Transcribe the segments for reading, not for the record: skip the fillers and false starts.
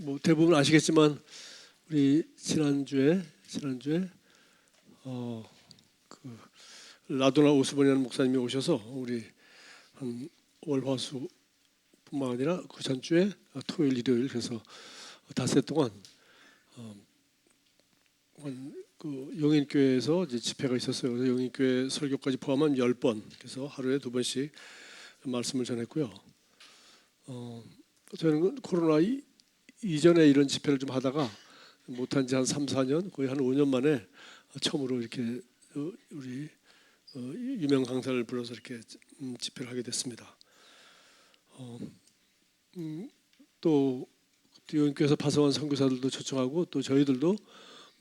뭐 대부분 아시겠지만 우리 지난주에 그 라도나 오스본이라는 목사님이 오셔서 우리 한 월화수뿐만 아니라 그 전주에 토요일 일요일 그래서 닷새 동안 그 용인교회에서 이제 집회가 있었어요. 그래서 용인교회 설교까지 포함한 10번, 그래서 하루에 2번씩 말씀을 전했고요. 저는 코로나 이전에 이런 집회를 좀 하다가 못한 지 한 3, 4년, 거의 한 5년 만에 처음으로 이렇게 우리 유명 강사를 불러서 이렇게 집회를 하게 됐습니다. 또 용인교회에서 파송한 선교사들도 초청하고 또 저희들도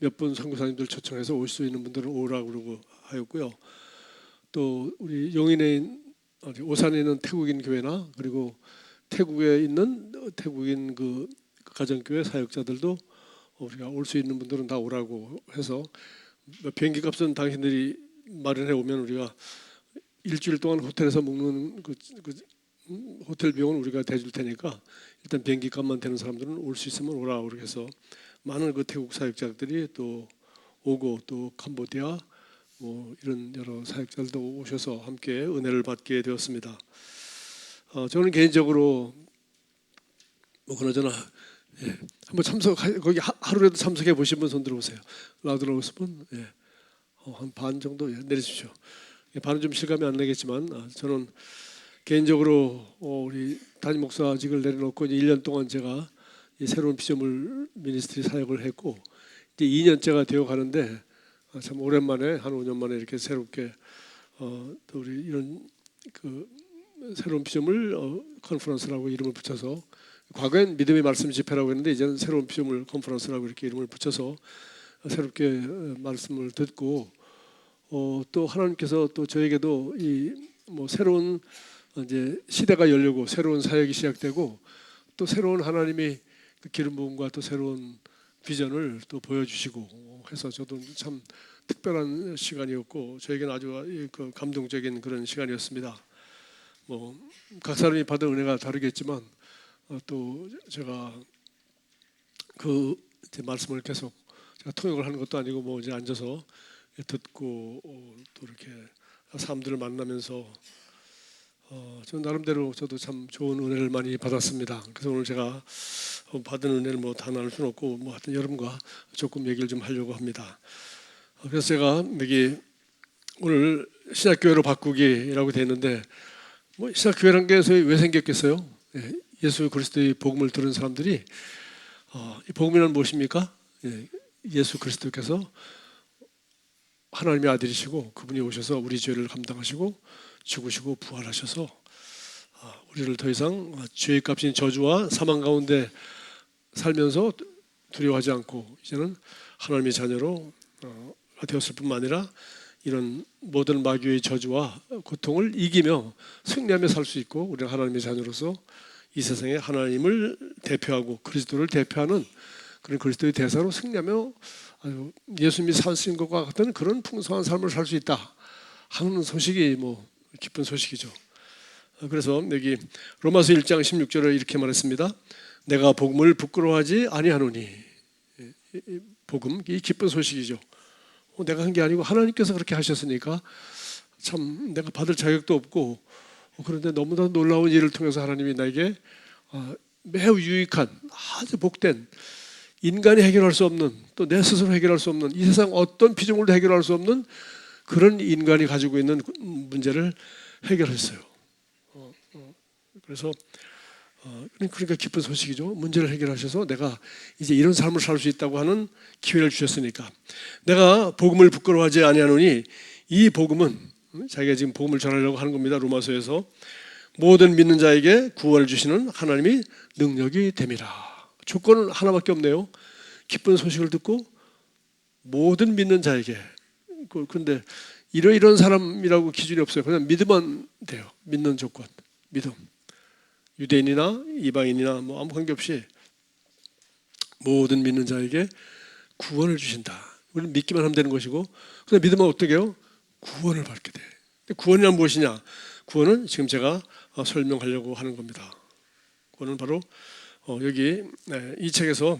몇 분 선교사님들 초청해서 올 수 있는 분들은 오라고 그러고 하였고요. 또 우리 용인에 있는 오산에 있는 태국인 교회나 그리고 태국에 있는 태국인 그 가정교회 사역자들도 우리가 올 수 있는 분들은 다 오라고 해서 비행기 값은 당신들이 마련해 오면 우리가 일주일 동안 호텔에서 묵는 그 호텔 비용은 우리가 대줄 테니까 일단 비행기 값만 되는 사람들은 올 수 있으면 오라 그렇게 해서 많은 그 태국 사역자들이 또 오고 또 캄보디아 뭐 이런 여러 사역자들도 오셔서 함께 은혜를 받게 되었습니다. 저는 개인적으로 뭐 그나저나 한번 거기 하루라도 참석해 보신 분 손 들어보세요. 라우드로 오신 분, 한 반 정도 내리십시오. 반은 좀 실감이 안 나겠지만 저는 개인적으로 우리 담임 목사직을 내려놓고 이제 1년 동안 제가 이 새로운 피조물 미니스트리 사역을 했고 이제 2년째가 되어 가는데 참 오랜만에 한 5년 만에 이렇게 새롭게 또 우리 이런 그 새로운 피조물 컨퍼런스라고 이름을 붙여서 과거엔 믿음의 말씀 집회라고 했는데 이제는 새로운 피조물 컨퍼런스라고 이렇게 이름을 붙여서 새롭게 말씀을 듣고 또 하나님께서 또 저에게도 이 뭐 새로운 이제 시대가 열리고 새로운 사역이 시작되고 또 새로운 하나님이 그 기름 부음과 또 새로운 비전을 또 보여주시고 해서 저도 참 특별한 시간이었고 저에게는 아주 그 감동적인 그런 시간이었습니다. 뭐 각 사람이 받은 은혜가 다르겠지만 또 제가 그 이제 말씀을 계속 제가 통역을 하는 것도 아니고 뭐 이제 앉아서 듣고 또 이렇게 사람들을 만나면서 저는 나름대로 저도 참 좋은 은혜를 많이 받았습니다. 그래서 오늘 제가 받은 은혜를 뭐 다 나눌 수는 없고 뭐 하여튼 여러분과 조금 얘기를 좀 하려고 합니다. 그래서 제가 여기 오늘 신약교회로 바꾸기라고 되어 있는데 뭐 신약교회란 게 왜 생겼겠어요? 예수 그리스도의 복음을 들은 사람들이 이 복음이란 무엇입니까? 예수 그리스도께서 하나님의 아들이시고 그분이 오셔서 우리 죄를 감당하시고 죽으시고 부활하셔서 우리를 더 이상 죄의 값인 저주와 사망 가운데 살면서 두려워하지 않고 이제는 하나님의 자녀로 되었을 뿐만 아니라 이런 모든 마귀의 저주와 고통을 이기며 승리하며 살 수 있고 우리는 하나님의 자녀로서 이 세상에 하나님을 대표하고 그리스도를 대표하는 그런 그리스도의 대사로 승리하며 예수님이 사신 것과 같은 그런 풍성한 삶을 살 수 있다 하는 소식이 뭐 기쁜 소식이죠. 그래서 여기 로마서 1장 16절에 이렇게 말했습니다. 내가 복음을 부끄러워하지 아니하노니. 복음, 이 기쁜 소식이죠. 내가 한 게 아니고 하나님께서 그렇게 하셨으니까 참 내가 받을 자격도 없고 그런데 너무나 놀라운 일을 통해서 하나님이 나에게 매우 유익한 아주 복된 인간이 해결할 수 없는 또 내 스스로 해결할 수 없는 이 세상 어떤 피조물도 해결할 수 없는 그런 인간이 가지고 있는 문제를 해결했어요. 그래서 그러니까 기쁜 소식이죠. 문제를 해결하셔서 내가 이제 이런 삶을 살 수 있다고 하는 기회를 주셨으니까 내가 복음을 부끄러워하지 아니하노니 이 복음은 자기가 지금 복음을 전하려고 하는 겁니다. 로마서에서 모든 믿는 자에게 구원을 주시는 하나님이 능력이 됨이라. 조건은 하나밖에 없네요. 기쁜 소식을 듣고 모든 믿는 자에게. 그런데 이런 사람이라고 기준이 없어요. 그냥 믿으면 돼요. 믿는 조건, 믿음. 유대인이나 이방인이나 뭐 아무 관계없이 모든 믿는 자에게 구원을 주신다. 우리는 믿기만 하면 되는 것이고, 근데 믿으면 어떻게 해요? 구원을 받게 돼. 구원이란 무엇이냐? 구원은 지금 제가 설명하려고 하는 겁니다. 구원은 바로 여기 이 책에서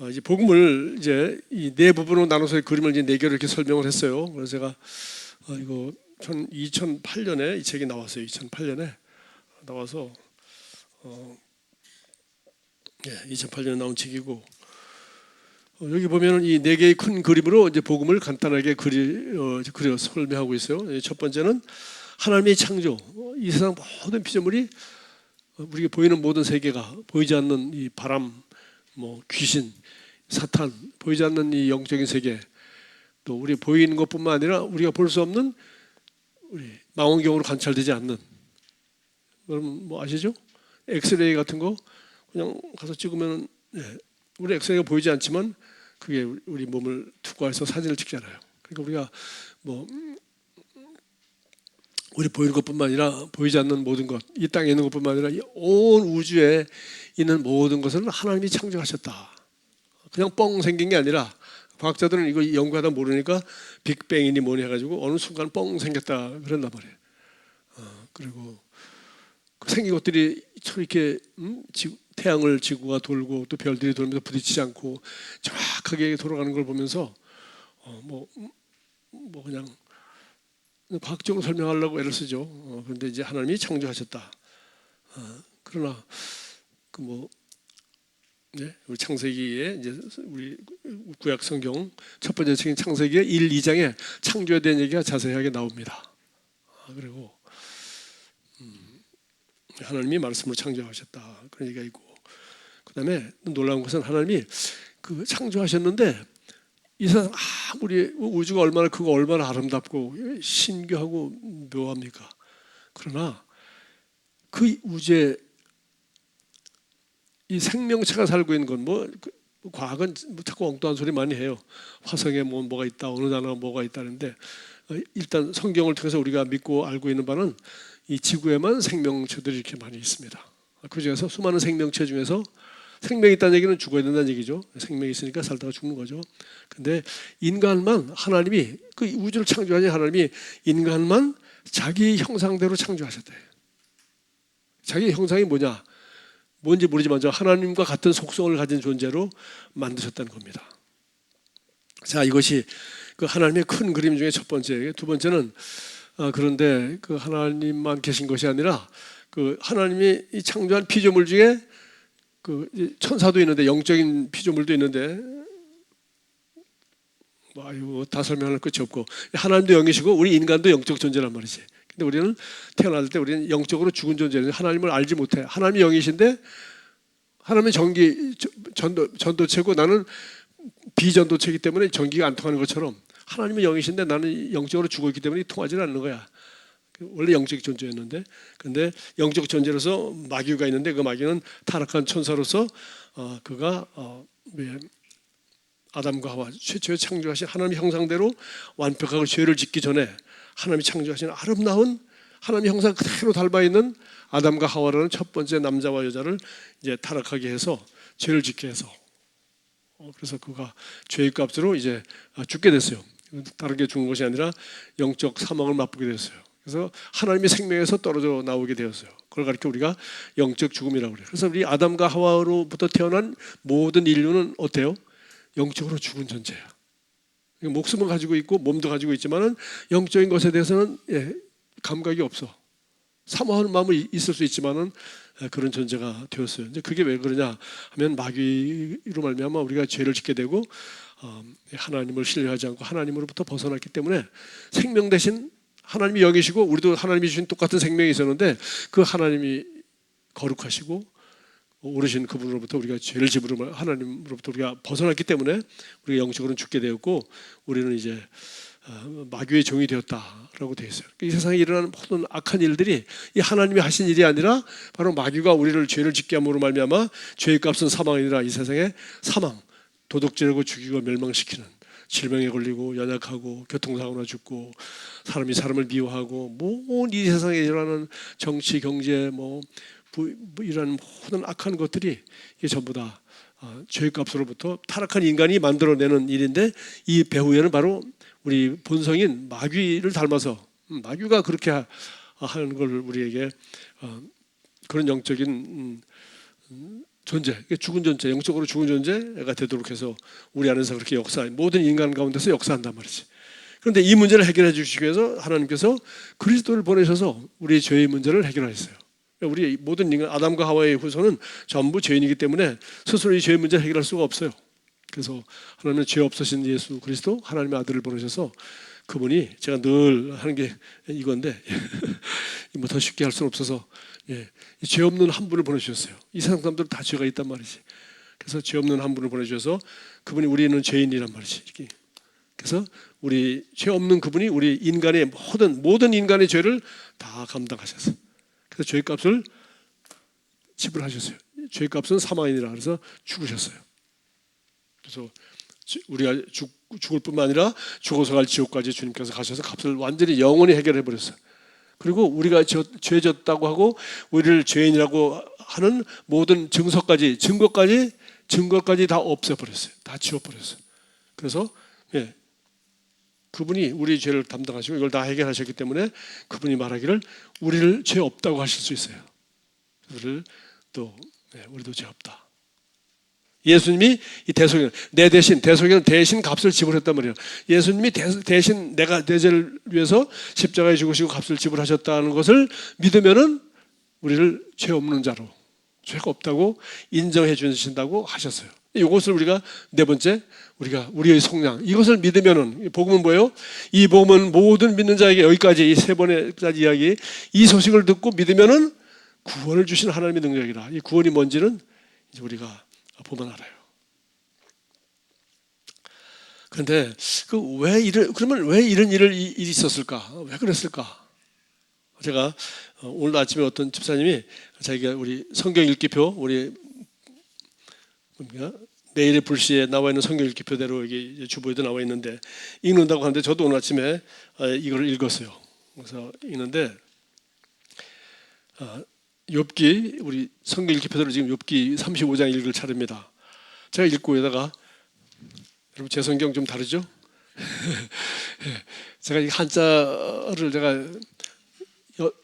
이제 복음을 이제 이 네 부분으로 나눠서 그림을 이제 네 개로 이렇게 설명을 했어요. 그래서 제가 이거 2008년에 이 책이 나왔어요. 2008년에 나와서 2008년에 나온 책이고, 여기 보면은 이 네 개의 큰 그림으로 이제 복음을 간단하게 그려 설명하고 있어요. 첫 번째는 하나님의 창조, 이 세상 모든 피조물이 우리가 보이는 모든 세계가, 보이지 않는 이 바람, 뭐 귀신, 사탄, 보이지 않는 이 영적인 세계, 또 우리 보이는 것뿐만 아니라 우리가 볼 수 없는 우리 망원경으로 관찰되지 않는, 여러분 뭐 아시죠? 엑스레이 같은 거 그냥 가서 찍으면 우리 엑스레이가 보이지 않지만 그게 우리 몸을 투과해서 사진을 찍잖아요. 그러니까 우리가 뭐 우리 보이는 것뿐만 아니라 보이지 않는 모든 것, 이 땅에 있는 것뿐만 아니라 온 우주에 있는 모든 것은 하나님이 창조하셨다. 그냥 뻥 생긴 게 아니라, 과학자들은 이거 연구하다 모르니까 빅뱅이니 뭐니 해가지고 어느 순간 뻥 생겼다 그런단 말이에요. 그리고 생긴 것들이 이렇게 태양을 지구가 돌고 또 별들이 돌면서 부딪히지 않고 정확하게 돌아가는 걸 보면서 뭐 그냥 과학적으로 설명하려고 애를 쓰죠. 그런데 이제 하나님이 창조하셨다. 그러나 우리 창세기에 이제 우리 구약 성경 첫 번째 책인 창세기의 1, 2장에 창조에 대한 얘기가 자세하게 나옵니다. 그리고 하나님이 말씀으로 창조하셨다 그런 얘기가 있고, 그다음에 놀라운 것은 하나님이 그 창조하셨는데 이 세상 아무리 우주가 얼마나 크고 얼마나 아름답고 신기하고 묘합니까? 그러나 그 우주에 이 생명체가 살고 있는 건 과학은 자꾸 엉뚱한 소리 많이 해요. 화성에 뭐가 있다, 어느 나라가 뭐가 있다는데, 일단 성경을 통해서 우리가 믿고 알고 있는 바는 이 지구에만 생명체들이 이렇게 많이 있습니다. 그 중에서 수많은 생명체 중에서 생명이 있다는 얘기는 죽어야 된다는 얘기죠. 생명이 있으니까 살다가 죽는 거죠. 근데 인간만, 하나님이 그 우주를 창조하신 하나님이 인간만 자기 형상대로 창조하셨대요. 자기 형상이 뭔지 모르지만 하나님과 같은 속성을 가진 존재로 만드셨다는 겁니다. 자, 이것이 그 하나님의 큰 그림 중에 첫 번째. 두 번째는 그런데 그 하나님만 계신 것이 아니라 그 하나님이 창조한 피조물 중에 그 천사도 있는데, 영적인 피조물도 있는데 다 설명할 끝이 없고, 하나님도 영이시고 우리 인간도 영적 존재란 말이지. 근데 우리는 태어날 때 우리는 영적으로 죽은 존재예요. 하나님을 알지 못해. 하나님이 영이신데 하나님은 전도체고 나는 비전도체이기 때문에 전기가 안 통하는 것처럼, 하나님은 영이신데 나는 영적으로 죽어있기 때문에 통하지 않는 거야. 원래 영적 존재였는데, 근데 영적 존재로서 마귀가 있는데 그 마귀는 타락한 천사로서 그가 아담과 하와 최초에 창조하신 하나님의 형상대로 완벽하고 죄를 짓기 전에 하나님이 창조하신 아름다운 하나님의 형상 그대로 닮아 있는 아담과 하와라는 첫 번째 남자와 여자를 이제 타락하게 해서 죄를 짓게 해서, 그래서 그가 죄의 값으로 이제 죽게 됐어요. 다른 게 죽은 것이 아니라 영적 사망을 맛보게 됐어요. 그래서 하나님의 생명에서 떨어져 나오게 되었어요. 그걸 가리켜 우리가 영적 죽음이라고 그래요. 그래서 우리 아담과 하와로부터 태어난 모든 인류는 어때요? 영적으로 죽은 존재야. 목숨을 가지고 있고 몸도 가지고 있지만은 영적인 것에 대해서는 감각이 없어. 사모하는 마음은 있을 수 있지만은 그런 존재가 되었어요. 이제 그게 왜 그러냐 하면 마귀로 말미암아 우리가 죄를 짓게 되고 하나님을 신뢰하지 않고 하나님으로부터 벗어났기 때문에, 생명 대신 하나님이 영이시고 우리도 하나님이 주신 똑같은 생명이 있었는데 그 하나님이 거룩하시고 오르신 그분으로부터 우리가 죄를 지으로 하나님으로부터 우리가 벗어났기 때문에 우리가 영적으로는 죽게 되었고, 우리는 이제 마귀의 종이 되었다라고 되어 있어요. 이 세상에 일어나는 모든 악한 일들이 이 하나님이 하신 일이 아니라 바로 마귀가 우리를 죄를 짓게 함으로 말미암아 죄의 값은 사망이니라. 이 세상에 사망, 도둑질하고 죽이고 멸망시키는, 질병에 걸리고 연약하고 교통사고나 죽고 사람이 사람을 미워하고 이 세상에 일어나는 정치, 경제 이런 모든 악한 것들이 이게 전부 다 죄의 값으로부터 타락한 인간이 만들어내는 일인데, 이 배후에는 바로 우리 본성인 마귀를 닮아서, 마귀가 그렇게 하는 걸 우리에게 그런 영적인 존재, 죽은 존재, 영적으로 죽은 존재가 되도록 해서 우리 안에서 그렇게 모든 인간 가운데서 역사한단 말이지. 그런데 이 문제를 해결해 주시기 위해서 하나님께서 그리스도를 보내셔서 우리의 죄의 문제를 해결하셨어요. 우리 모든 인간, 아담과 하와의 후손은 전부 죄인이기 때문에 스스로 이 죄의 문제를 해결할 수가 없어요. 그래서 하나님은 죄 없으신 예수 그리스도 하나님의 아들을 보내셔서 그분이, 제가 늘 하는 게 이건데 뭐 더 쉽게 할 수는 없어서, 죄 없는 한 분을 보내주셨어요. 이 세상 사람들은 다 죄가 있단 말이지. 그래서 죄 없는 한 분을 보내주셔서 그분이 우리는 죄인이란 말이지. 그래서 우리 죄 없는 그분이 우리 인간의 모든 인간의 죄를 다 감당하셨어요. 그래서 죄값을 지불하셨어요. 죄값은 사망이니라. 그래서 죽으셨어요. 그래서 우리가 죽을 뿐만 아니라 죽어서 갈 지옥까지 주님께서 가셔서 값을 완전히 영원히 해결해 버렸어요. 그리고 우리가 죄 졌다고 하고 우리를 죄인이라고 하는 모든 증거까지 다 없애버렸어요. 다 지워버렸어요. 그래서 그분이 우리 죄를 담당하시고 이걸 다 해결하셨기 때문에 그분이 말하기를 우리를 죄 없다고 하실 수 있어요. 우리도 죄 없다. 예수님이 이 대속인 대속인 대신 값을 지불했단 말이에요. 예수님이 대신 내가 내 죄를 위해서 십자가에 죽으시고 값을 지불하셨다는 것을 믿으면은 우리를 죄 없는 자로, 죄가 없다고 인정해 주신다고 하셨어요. 이것을 우리가 네 번째, 우리의 속량, 이것을 믿으면은, 복음은 뭐예요? 이 복음은 모든 믿는 자에게, 여기까지 이 세 번까지 이야기, 이 소식을 듣고 믿으면은 구원을 주신 하나님의 능력이라. 이 구원이 뭔지는 이제 우리가 보면 알아요. 그런데 그러면 왜 이런 일이 있었을까? 왜 그랬을까? 제가 오늘 아침에 어떤 집사님이 자기가 우리 성경 읽기표, 우리 내일의 불시에 나와 있는 성경 읽기표대로 여기 주보에도 나와 있는데 읽는다고 하는데, 저도 오늘 아침에 이걸 읽었어요. 그래서 읽는데 욥기, 우리 성경 읽기표대로 지금 욥기 35장 읽을 차례입니다. 제가 읽고 여기다가, 여러분 제 성경 좀 다르죠? 제가 이 한자를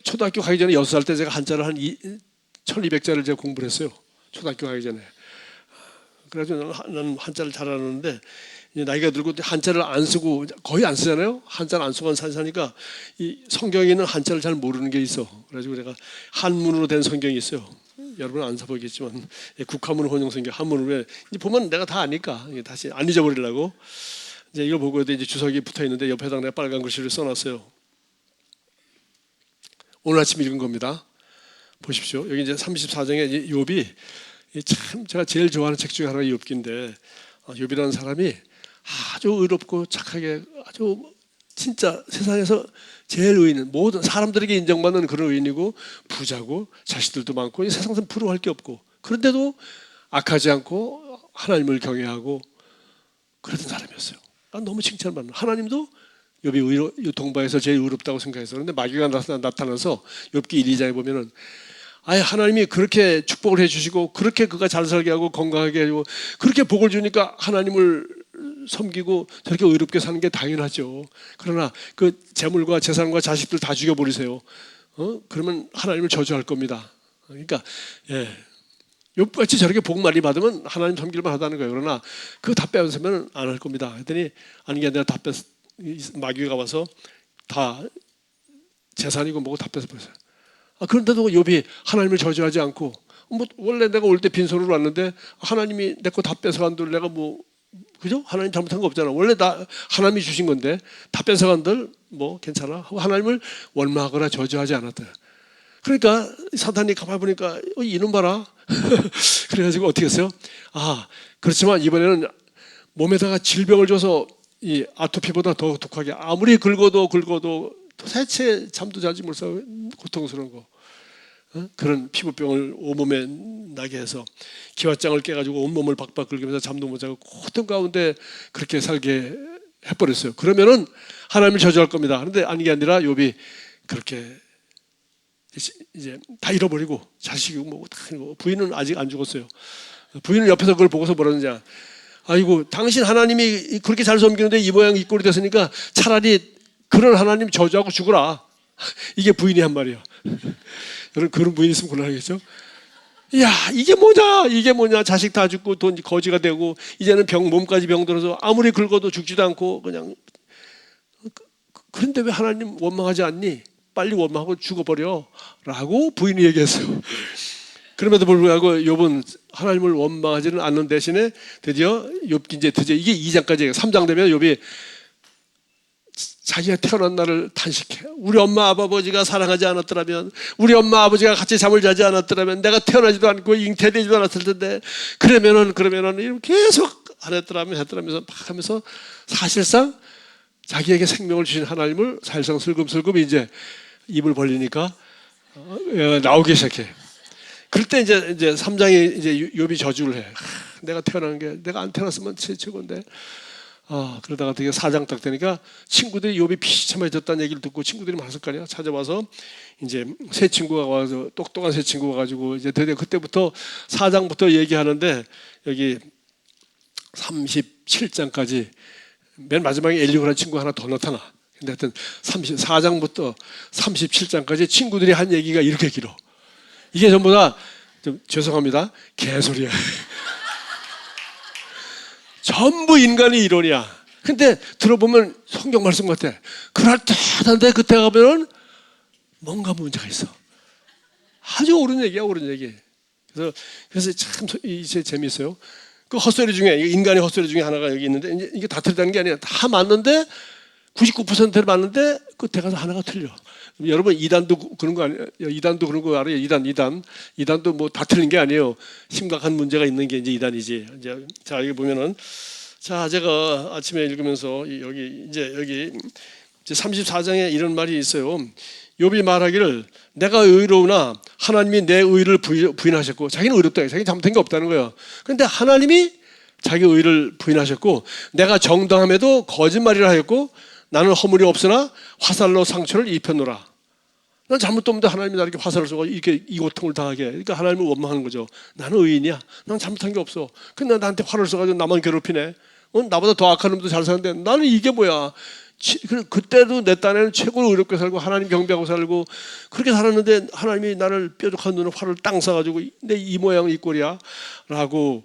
초등학교 가기 전에 6살 때 제가 한자를 한 1200자를 제가 공부를 했어요. 초등학교 가기 전에. 그래서 나는 한자를 잘하는데, 나이가 들고 한자를 안 쓰고, 거의 안 쓰잖아요. 한자를 안 쓰고 사니까 이 성경에 있는 한자를 잘 모르는 게 있어. 그래가지고 내가 한문으로 된 성경이 있어요. 여러분은 안 사보겠지만 국한문 혼용 성경, 한문으로 보면 내가 다 아니까 다시 안 잊어버리려고 이제 이걸 보고 이제 주석이 붙어 있는데 옆에다 내가 빨간 글씨를 써놨어요. 오늘 아침 읽은 겁니다. 보십시오. 여기 이제 34장에 욥이, 참 제가 제일 좋아하는 책 중에 하나가 욥기인데, 욥이라는 사람이 아주 의롭고 착하게, 아주 진짜 세상에서 제일 의인, 모든 사람들에게 인정받는 그런 의인이고, 부자고 자식들도 많고 세상에서 부러워할 게 없고, 그런데도 악하지 않고 하나님을 경외하고 그랬던 사람이었어요. 난 너무 칭찬받는, 하나님도 욥이 동방에서 제일 의롭다고 생각했어요. 그런데 마귀가 나타나서 욥기 1, 2장에 보면은, 아예 하나님이 그렇게 축복을 해주시고 그렇게 그가 잘 살게 하고 건강하게 하고 그렇게 복을 주니까 하나님을 섬기고 저렇게 의롭게 사는 게 당연하죠. 그러나 그 재물과 재산과 자식들 다 죽여버리세요. 그러면 하나님을 저주할 겁니다. 그러니까 욥같이 저렇게 복 많이 받으면 하나님 섬길만 하다는 거예요. 그러나 그거 다 빼앗으면 안 할 겁니다. 했더니 아니 게 아니라 다 마귀가 와서 다 재산이고 뭐고 다 뺏어버렸어요. 그런데도 욥이 하나님을 저주하지 않고, 원래 내가 올 때 빈손으로 왔는데 하나님이 내 거 다 뺏어간들 내가 그죠? 하나님 잘못한 거 없잖아. 원래 다 하나님이 주신 건데 다 뺏어간들 괜찮아. 하나님을 원망하거나 저주하지 않았다. 그러니까 사탄이 가만히 보니까 이놈 봐라. 그래가지고 어떻게 했어요? 그렇지만 이번에는 몸에다가 질병을 줘서 이 아토피보다 더 독하게, 아무리 긁어도 도대체 잠도 자지 못하고 고통스러운 거, 그런 피부병을 온몸에 나게 해서 기왓장을 깨가지고 온몸을 박박 긁으면서 잠도 못 자고 고통 가운데 그렇게 살게 해버렸어요. 그러면은 하나님을 저주할 겁니다. 그런데 아니 아니라 욥이 그렇게 이제 다 잃어버리고 자식이고 다 부인은 아직 안 죽었어요. 부인은 옆에서 그걸 보고서 뭐라는지, 아이고 당신 하나님이 그렇게 잘 섬기는데 이 모양 이 꼴이 됐으니까 차라리 그런 하나님 저주하고 죽어라. 이게 부인이 한 말이에요. 여러분 그런 부인 있으면 곤란하겠죠? 야, 이게 뭐냐, 이게 뭐냐. 자식 다 죽고 돈 거지가 되고 이제는 몸까지 병들어서 아무리 긁어도 죽지도 않고 그냥. 그런데 왜 하나님 원망하지 않니? 빨리 원망하고 죽어버려 라고 부인이 얘기했어요. 그럼에도 불구하고 욥은 하나님을 원망하지는 않는 대신에 드디어 이게 2장까지 얘기해요. 3장 되면 욥이 자기가 태어난 날을 탄식해. 우리 엄마 아버지가 사랑하지 않았더라면, 우리 엄마 아버지가 같이 잠을 자지 않았더라면, 내가 태어나지도 않고 잉태되지도 않았을 텐데, 그러면은 이렇게 계속 안 했더라면서 막 하면서 사실상 자기에게 생명을 주신 하나님을 사실상 슬금슬금 이제 입을 벌리니까 나오기 시작해. 그럴 때 이제 3장에 이제 욥이 저주를 해. 내가 태어난 게, 내가 안 태어났으면 최고인데. 그러다가 되게 4장 딱 되니까 친구들이 욥이 비참해졌다는 얘기를 듣고 친구들이 많았을 거 아니야. 찾아와서 이제 새 친구가 와서 똑똑한 새 친구가 가지고 이제 드디어 그때부터 4장부터 얘기하는데 여기 37장까지 맨 마지막에 엘리후라는 친구가 하나 더 나타나. 근데 하여튼 34장부터 37장까지 친구들이 한 얘기가 이렇게 길어. 이게 전부 다 좀 죄송합니다. 개소리야. 전부 인간의 이론이야. 근데 들어보면 성경 말씀 같아. 그럴듯한데 그때 가면은 뭔가 문제가 있어. 아주 옳은 얘기야, 옳은 얘기. 그래서 참 이제 재미있어요. 그 헛소리 중에, 인간의 헛소리 중에 하나가 여기 있는데, 이게 다 틀리다는 게 아니라 다 맞는데 99%를 맞는데 끝에 가서 하나가 틀려. 여러분 이단도 그런 거 아니에요? 이단도 그런 거 알아요? 이단도 뭐 다 틀린 게 아니에요. 심각한 문제가 있는 게 이제 이단이지. 이제 자 여기 보면은 자 제가 아침에 읽으면서 여기 이제 34장에 이런 말이 있어요. 욥이 말하기를 내가 의로우나 하나님이 내 의를 부인하셨고, 자기는 의롭다. 자기 잘못한 게 없다는 거예요. 그런데 하나님이 자기 의를 부인하셨고, 내가 정당함에도 거짓말이라 하였고 나는 허물이 없으나 화살로 상처를 입혔노라. 난 잘못도 없는데 하나님이 나에게 화살을 쏘고 이렇게 이 고통을 당하게 해. 그러니까 하나님을 원망하는 거죠. 나는 의인이야. 난 잘못한 게 없어. 근데 나한테 화를 쏘가지고 나만 괴롭히네. 나보다 더 악한 놈도 잘 사는데 나는 이게 뭐야. 그때도 내 딴에는 최고로 의롭게 살고 하나님 경배하고 살고 그렇게 살았는데 하나님이 나를 뾰족한 눈으로 화를 땅 쏴가지고 내 이 모양 이 꼴이야 라고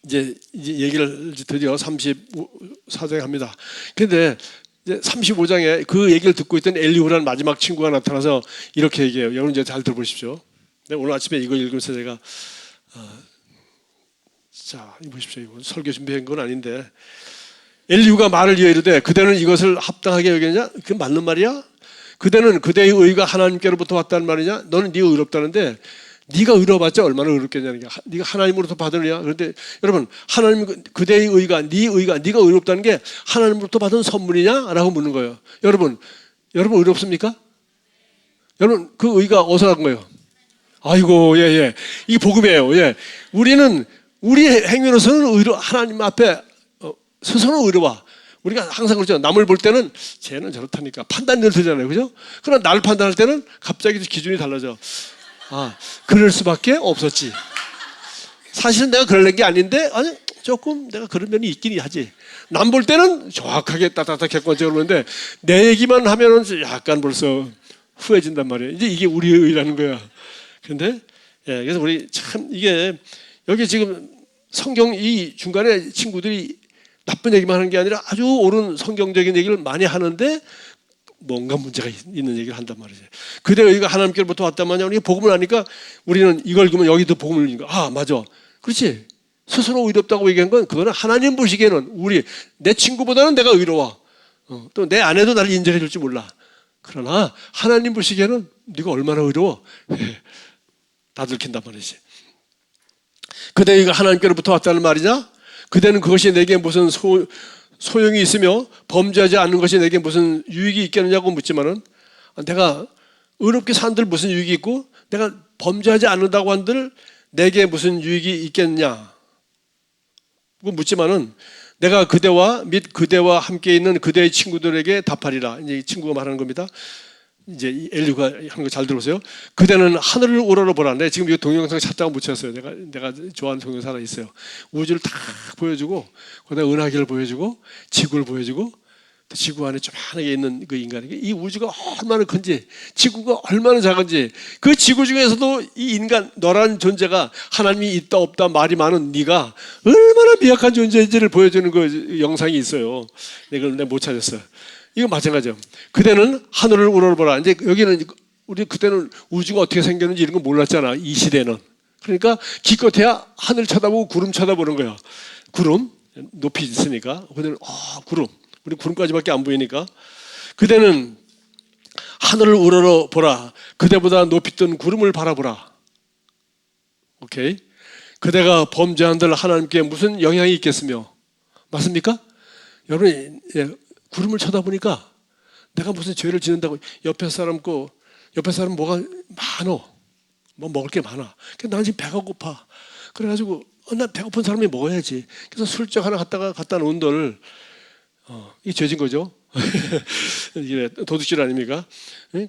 이제 얘기를 드디어 34장에 합니다. 근데 이제 35장에 그 얘기를 듣고 있던 엘리후라는 마지막 친구가 나타나서 이렇게 얘기해요. 여러분 이제 잘 들어보십시오. 오늘 아침에 이거 읽으면서 제가 자 보십시오. 이거 설교 준비한 건 아닌데 엘리후가 말을 이어 이르되 그대는 이것을 합당하게 여기느냐? 그게 맞는 말이야? 그대는 그대의 의가 하나님께로부터 왔다는 말이냐? 너는 네가 의롭다는데 네가 의로워봤자 얼마나 의롭겠냐는 게 네가 하나님으로부터 받으느냐. 그런데 여러분 하나님 그대의 의가 네가 의롭다는 게 하나님으로부터 받은 선물이냐라고 묻는 거예요. 여러분 의롭습니까? 여러분 그 의가 어디서 난 거예요? 아이고 예. 이게 복음이에요. 예. 우리는 우리 행위로서는 하나님 앞에 스스로 의로워. 우리가 항상 그렇죠. 남을 볼 때는 쟤는 저렇다니까 판단이 늘 되잖아요. 그죠? 그러나 나를 판단할 때는 갑자기 기준이 달라져. 그럴 수밖에 없었지. 사실은 내가 그럴 게 아닌데 아니 조금 내가 그런 면이 있긴 하지. 남 볼 때는 정확하게 따뜻하게 객관적으로 보는데 내 얘기만 하면은 약간 벌써 후회진단 말이에요. 이제 이게 우리의 의라는 거야. 그런데 그래서 우리 참 이게 여기 지금 성경 이 중간에 친구들이 나쁜 얘기만 하는 게 아니라 아주 옳은 성경적인 얘기를 많이 하는데 뭔가 문제가 있는 얘기를 한단 말이죠. 그대가 이거 하나님께로부터 왔단 말이야. 복음을 하니까 우리는 이걸 읽으면 여기도 복음을 읽는 거야. 맞아. 그렇지. 스스로 의롭다고 얘기한 건 그거는 하나님 보시기에는 내 친구보다는 내가 의로워. 또 내 아내도 나를 인정해 줄지 몰라. 그러나 하나님 보시기에는 네가 얼마나 의로워. 다 들킨단 말이지. 그대 이거 하나님께로부터 왔다는 말이냐? 그대는 그것이 내게 무슨 소용이 있으며 범죄하지 않는 것이 내게 무슨 유익이 있겠느냐고 묻지만은 내가 의롭게 산들 무슨 유익이 있고 내가 범죄하지 않는다고 한들 내게 무슨 유익이 있겠느냐 묻지만은 내가 그대와 및 그대와 함께 있는 그대의 친구들에게 답하리라. 이제 이 친구가 말하는 겁니다. 이제 엘리후가 하는 거 잘 들어보세요. 그대는 하늘을 우러러보라. 내가 지금 이 동영상 찾다가 묻혔어요. 내가 좋아하는 동영상 하나 있어요. 우주를 다 보여주고 그다음에 은하계를 보여주고 지구를 보여주고 지구 안에 조만하게 있는 그 인간에게 이 우주가 얼마나 큰지, 지구가 얼마나 작은지, 그 지구 중에서도 이 인간, 너라는 존재가 하나님이 있다 없다 말이 많은 네가 얼마나 미약한 존재인지를 보여주는 그 영상이 있어요. 이걸 내가 못 찾았어요. 이거 마찬가지예요. 그대는 하늘을 우러러보라. 이제 여기는 우리 그때는 우주가 어떻게 생겼는지 이런 거 몰랐잖아, 이 시대는. 그러니까 기껏해야 하늘 쳐다보고 구름 쳐다보는 거야. 구름 높이 있으니까. 그대는 구름. 우리 구름까지밖에 안 보이니까. 그대는 하늘을 우러러 보라. 그대보다 높이 뜬 구름을 바라보라. 오케이. 그대가 범죄한들 하나님께 무슨 영향이 있겠으며. 맞습니까? 여러분, 구름을 쳐다보니까 내가 무슨 죄를 짓는다고 옆에 사람 뭐가 많어. 뭐 먹을 게 많아. 그래서 난 지금 배가 고파. 그래가지고 난 배고픈 사람이 먹어야지. 그래서 술쩍 하나 갖다 놓은들 이 죄진 거죠. 이게 도둑질 아닙니까?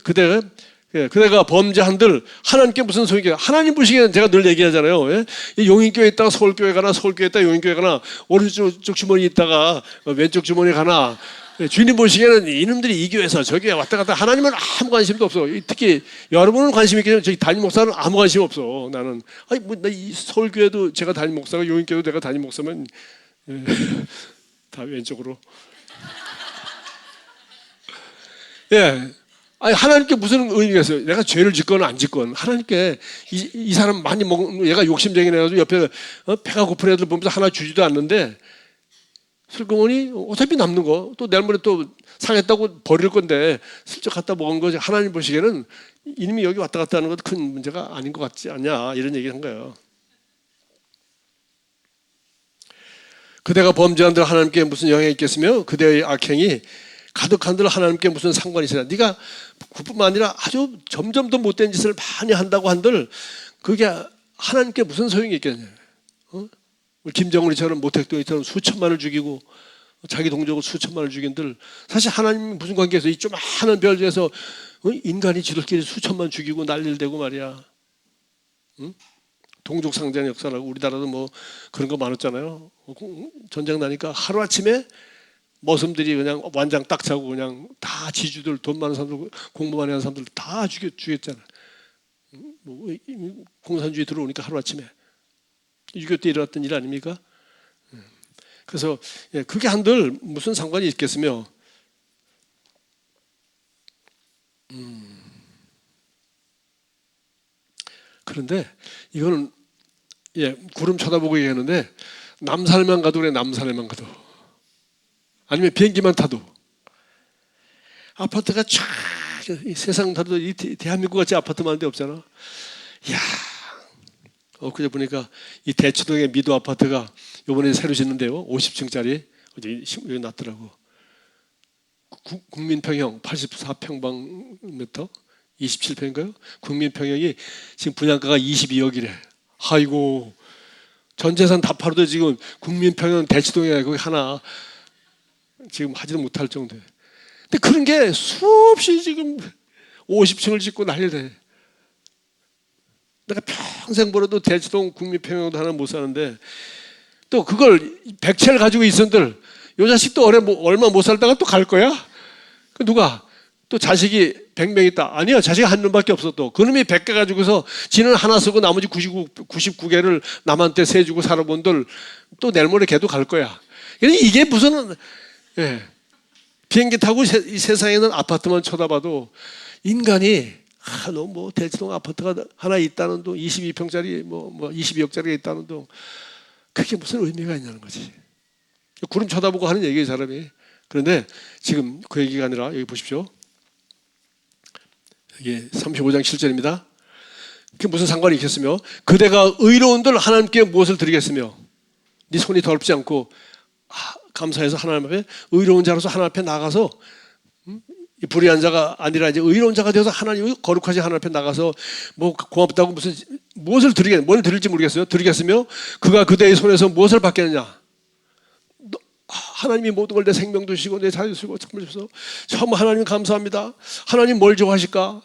그대가 범죄한들 하나님께 무슨 소용이야? 하나님 보시기에는 제가 늘 얘기하잖아요. 용인교회 있다가 서울교회 가나, 서울교회 있다가 용인교회 가나, 오른쪽 주머니 있다가 왼쪽 주머니 가나, 주님 보시기에는 이놈들이 이 교회에서 저 교회 왔다 갔다 하나님은 아무 관심도 없어. 특히 여러분은 관심 있겠지만 저기 담임 목사는 아무 관심 없어. 나는 나 이 서울교회도 제가 담임 목사가, 용인교회도 내가 담임 목사면 다 왼쪽으로. 하나님께 무슨 의미가 있어요? 내가 죄를 짓건 안 짓건 하나님께 이 사람 많이 먹는 얘가 욕심쟁이 내가지고 옆에 배가 고픈 애들 보면서 하나 주지도 않는데 슬그머니 어차피 남는 거 또 내일모레 또 상했다고 버릴 건데 슬쩍 갖다 먹은 거지. 하나님 보시기에는 이놈이 여기 왔다 갔다 하는 것도 큰 문제가 아닌 것 같지 않냐, 이런 얘기를 한 거예요. 그대가 범죄한들 하나님께 무슨 영향이 있겠으며 그대의 악행이 가득한들 하나님께 무슨 상관이 있으냐. 네가 그뿐만 아니라 아주 점점 더 못된 짓을 많이 한다고 한들 그게 하나님께 무슨 소용이 있겠냐. 김정은이처럼 모택동이처럼 수천만을 죽이고 자기 동족을 수천만을 죽인들 사실 하나님 무슨 관계에서 이 조그마한 별 중에서 인간이 지들끼리 수천만 죽이고 난리를 대고 말이야. 동족 상장 역사라고 우리나라도 뭐 그런 거 많았잖아요. 전쟁 나니까 하루아침에 머슴들이 그냥 완장 딱 차고 그냥 다 지주들, 돈 많은 사람들, 공부 많이 하는 사람들 다 죽였잖아. 공산주의 들어오니까 하루아침에 6.25 때 일어났던 일 아닙니까? 그래서 그게 한들 무슨 상관이 있겠으며. 그런데 이거는 구름 쳐다보고 얘기하는데 남산에만 가도 그래. 남산에만 가도 아니면 비행기만 타도 아파트가 쫙 세상 다도 이 대한민국 같이 아파트 많은 데 없잖아. 이야, 그제 보니까 이 대치동의 미도 아파트가 이번에 새로 짓는데요. 50층짜리 여기 났더라고. 국민평형 84평방미터 27평인가요? 국민평형이 지금 분양가가 22억이래. 아이고, 전 재산 다 팔아도 지금 국민평형 대치동에 거기 하나 지금 하지도 못할 정도에. 근데 그런 게 수없이 지금 50층을 짓고 난리래. 내가 평생 벌어도 대치동 국민평형도 하나 못 사는데 또 그걸 100채를 가지고 있었는들 요 자식도 얼마 못 살다가 또 갈 거야? 그 누가? 또 자식이 100명 있다. 아니야, 자식이 한 놈밖에 없어. 또 그놈이 100개 가지고서 지는 하나 쓰고 나머지 99개를 남한테 세주고 살아본들 또 내일 모레 걔도 갈 거야. 이게 무슨 비행기 타고 이 세상에는 아파트만 쳐다봐도 인간이 너 뭐 대치동 아파트가 하나 있다는 동 22평짜리 뭐 22억짜리가 있다는 동 그게 무슨 의미가 있냐는 거지. 구름 쳐다보고 하는 얘기예요, 사람이. 그런데 지금 그 얘기가 아니라 여기 보십시오. 이게 35장 7절입니다. 그게 무슨 상관이 있겠으며 그대가 의로운들 하나님께 무엇을 드리겠으며 네 손이 더럽지 않고 감사해서 하나님 앞에 의로운 자로서 하나님 앞에 나가서 불의한 자가 아니라 이제 의로운 자가 되어서 하나님 거룩하신 하나님 앞에 나가서 뭐 고맙다고 무엇을 뭘 드릴지 모르겠어요. 드리겠으며 그가 그대의 손에서 무엇을 받겠느냐. 하나님이 모든 걸 내 생명도 주시고 내 자유 주시고 선물 주셔서 참 하나님 감사합니다. 하나님 뭘 좋아하실까?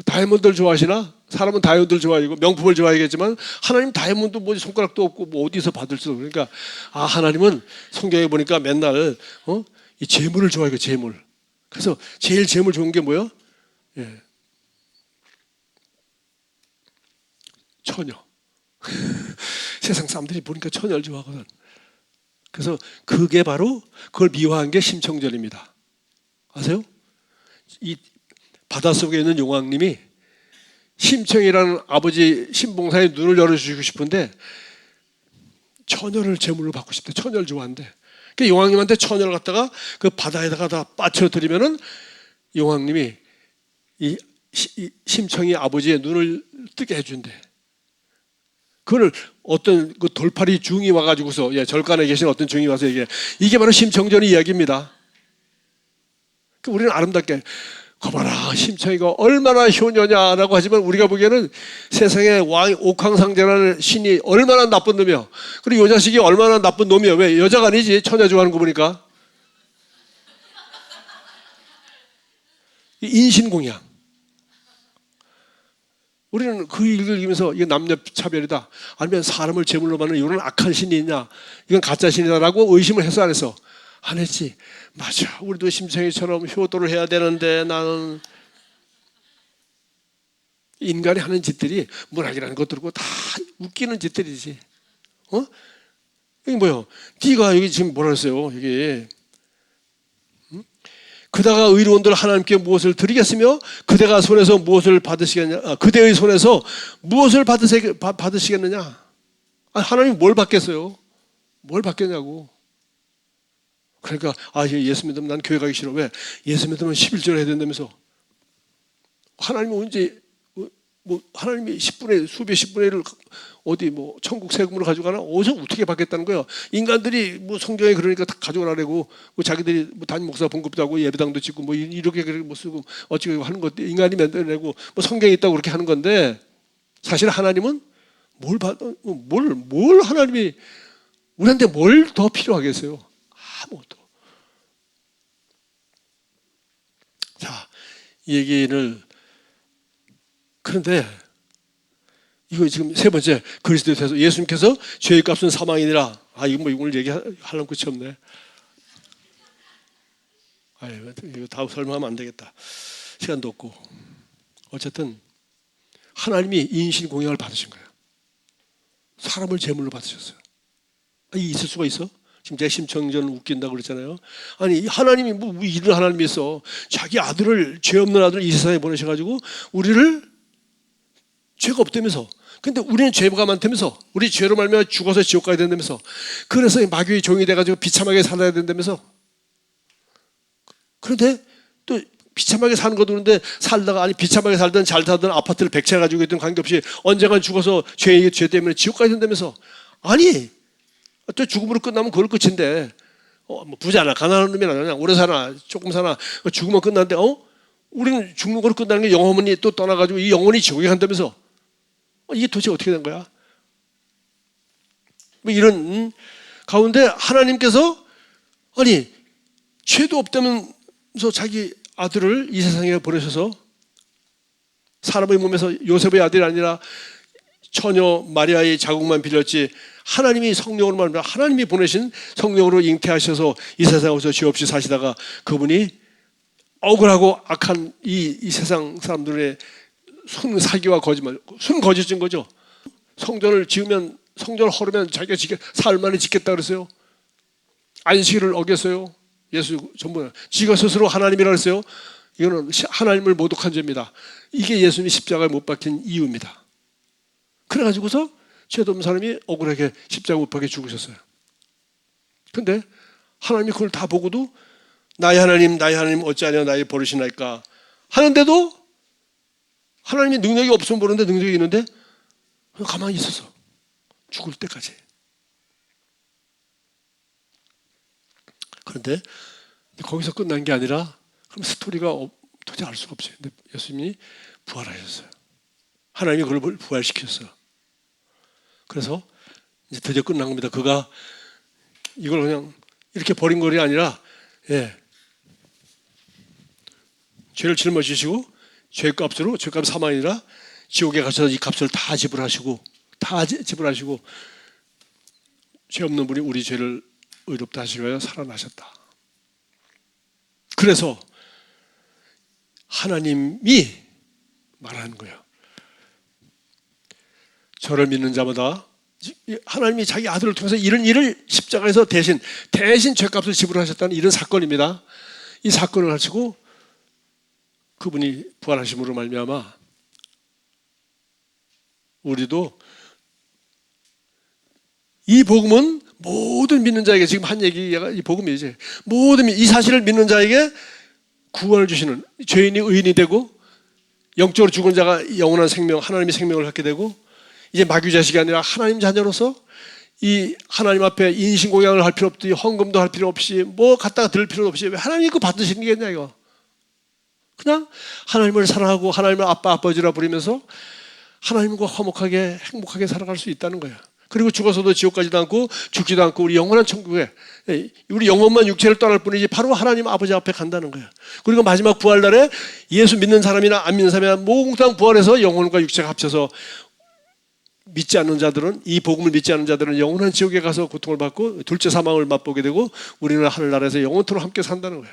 다이아몬드를 좋아하시나? 사람은 다이아몬드를 좋아하고 명품을 좋아하겠지만 하나님 다이아몬드 뭐 손가락도 없고 뭐 어디서 받을 수도. 그러니까 하나님은 성경에 보니까 맨날 이 재물을 좋아해요. 재물. 그래서 제일 재물 좋은 게 뭐예요? 예. 처녀. 세상 사람들이 보니까 처녀를 좋아하거든. 그래서 그게 바로 그걸 미화한 게 심청전입니다. 아세요? 이 바닷속에 있는 용왕님이 심청이라는 아버지 신봉사의 눈을 열어주시고 싶은데 처녀를 제물로 받고 싶대. 처녀를 좋아한대. 그러니까 용왕님한테 처녀를 갖다가 그 바다에다가 다 빠뜨려드리면은 용왕님이 이 심청이 아버지의 눈을 뜨게 해준대. 그걸 어떤 그 돌팔이 중이 와가지고서, 예, 절간에 계신 어떤 중이 와서 이게 바로 심청전의 이야기입니다. 우리는 아름답게 거봐라 심청이가 얼마나 효녀냐라고 하지만 우리가 보기에는 세상에 왕 옥황상제라는 신이 얼마나 나쁜 놈이야. 그리고 이 자식이 얼마나 나쁜 놈이야. 왜? 여자가 아니지. 처녀 좋아하는 거 보니까. 인신공양. 우리는 그 일을 읽으면서 이게 남녀 차별이다, 아니면 사람을 제물로 받는 이런 악한 신이 있냐, 이건 가짜 신이다라고 의심을 해서 안 했어? 안 했지. 맞아, 우리도 심청이처럼 효도를 해야 되는데 나는. 인간이 하는 짓들이 문학이라는 것들고 다 웃기는 짓들이지. 이게 뭐야? 네가 여기 지금 뭐라 했어요? 여기 그대가 의로운들 하나님께 무엇을 드리겠으며 그대가 손에서 무엇을 받으시겠냐? 그대의 손에서 무엇을 받으시겠느냐? 하나님 뭘 받겠어요? 뭘 받겠냐고. 그러니까 예수 믿으면 난 교회 가기 싫어. 왜? 예수 믿으면 11절 해야 된다면서. 하나님은 언제 하나님이 10분의 수백십 분의 1을 어디 천국 세금으로 가져가나? 어디서 어떻게 받겠다는 거야? 인간들이 성경에 그러니까 다 가져가라고, 자기들이 담임 목사 봉급도 하고 예배당도 짓고 이렇게 쓰고 어찌고 하는 것, 인간이 만들어내고 성경에 있다고 그렇게 하는 건데, 사실 하나님은 뭘 하나님이 우리한테 뭘 더 필요하겠어요? 아무것도. 자, 이 얘기를, 그런데 이거 지금 세 번째, 그리스도에 대해서 예수님께서 죄의 값은 사망이니라. 이거 오늘 얘기하려면 끝이 없네. 이거 다 설명하면 안 되겠다. 시간도 없고. 어쨌든 하나님이 인신공양을 받으신 거예요. 사람을 제물로 받으셨어요. 이게 있을 수가 있어? 지금 제 심청전 웃긴다고 그랬잖아요. 아니, 하나님이 이런 하나님이 있어. 자기 아들을, 죄 없는 아들을 이 세상에 보내셔가지고 우리를, 죄가 없다면서, 근데 우리는 죄가 많다면서, 우리 죄로 말미암아 죽어서 지옥 가야 된다면서, 그래서 마귀의 종이 돼가지고 비참하게 살아야 된다면서. 그런데 또 비참하게 사는 것도 그런데 살다가, 비참하게 살든 잘 살든 아파트를 100채 가지고 있든 관계없이 언젠간 죽어서 죄 때문에 지옥 가야 된다면서. 아니, 또 죽음으로 끝나면 그걸 끝인데, 부자나 가난한 놈이나 그냥 오래 사나 조금 사나 죽으면 끝나는데, 우리는 죽는 거로 끝나는 게 영혼이 또 떠나가지고 이 영혼이 지옥에 간다면서. 이게 도대체 어떻게 된 거야? 이런 가운데 하나님께서 죄도 없다면서 자기 아들을 이 세상에 보내셔서, 사람의 몸에서 요셉의 아들이 아니라 처녀 마리아의 자궁만 빌렸지, 하나님이 성령으로 말하면 하나님이 보내신 성령으로 잉태하셔서 이 세상에서 죄 없이 사시다가 그분이 억울하고 악한 이 세상 사람들의 순사기와 거짓말, 순거짓인 거죠. 성전을 허르면 자기가 사흘 만에 짓겠다 그랬어요. 안식일을 어겼어요. 예수 전부 지가 스스로 하나님이라 그랬어요. 이거는 하나님을 모독한 죄입니다. 이게 예수님이 십자가에 못 박힌 이유입니다. 그래가지고서 죄도 없는 사람이 억울하게 십자가 못 박혀 죽으셨어요. 근데 하나님이 그걸 다 보고도 나의 하나님 어찌하냐 나의 버리시나이까 하는데도, 하나님이 능력이 없으면 모르는데 능력이 있는데 가만히 있어서 죽을 때까지. 그런데 거기서 끝난 게 아니라, 그럼 스토리가 도저히 알 수가 없어요. 근데 예수님이 부활하셨어요. 하나님이 그걸 부활시켰어요. 그래서 이제 드디어 끝난 겁니다. 그가 이걸 그냥 이렇게 버린 것이 아니라, 죄를 짊어지시고 죄값 사망이라 지옥에 가셔서 이 값을 다 지불하시고 죄 없는 분이 우리 죄를 의롭다 하시기 위하여 살아나셨다. 그래서 하나님이 말하는 거예요. 저를 믿는 자마다 하나님이 자기 아들을 통해서 이런 일을 십자가에서 대신 죄값을 지불하셨다는 이런 사건입니다. 이 사건을 하시고 그분이 부활하심으로 말미암아 우리도 이 복음은 모든 믿는 자에게, 지금 한 얘기가 이 복음이지, 모든 이 사실을 믿는 자에게 구원을 주시는, 죄인이 의인이 되고 영적으로 죽은 자가 영원한 생명, 하나님의 생명을 갖게 되고, 이제 마귀 자식이 아니라 하나님 자녀로서 이 하나님 앞에 인신공양을 할 필요 없이, 헌금도 할 필요 없이, 뭐 갖다가 들 필요 없이, 왜 하나님이 그거 받으시는 게 있냐 이거. 그냥 하나님을 사랑하고 하나님을 아빠 아버지라 부르면서 하나님과 화목하게 행복하게 살아갈 수 있다는 거야. 그리고 죽어서도 지옥 가지도 않고 죽지도 않고 우리 영원한 천국에, 우리 영혼만 육체를 떠날 뿐이지 바로 하나님 아버지 앞에 간다는 거야. 그리고 마지막 부활날에 예수 믿는 사람이나 안 믿는 사람이나 몽땅 부활해서 영혼과 육체가 합쳐서, 믿지 않는 자들은, 이 복음을 믿지 않는 자들은 영원한 지옥에 가서 고통을 받고 둘째 사망을 맛보게 되고, 우리는 하늘나라에서 영원토록 함께 산다는 거야.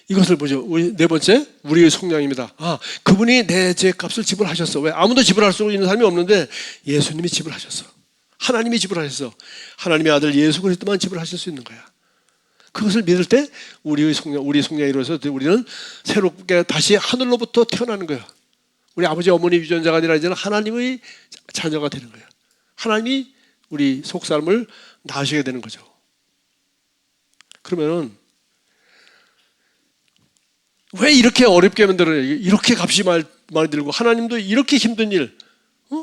이것을 보죠. 네 번째, 우리의 속량입니다. 그분이 내 죄값을 지불하셨어. 왜? 아무도 지불할 수 있는 사람이 없는데 예수님이 지불하셨어. 하나님이 지불하셨어. 하나님의 아들 예수 그리스도만 지불하실 수 있는 거야. 그것을 믿을 때 우리의 속량이 이루어서 우리는 새롭게 다시 하늘로부터 태어나는 거야. 우리 아버지 어머니 유전자가 아니라 이제는 하나님의 자녀가 되는 거야. 하나님이 우리 속사람을 낳으시게 되는 거죠. 그러면은 왜 이렇게 어렵게 만들어요? 이렇게 값이 많이 들고, 하나님도 이렇게 힘든 일,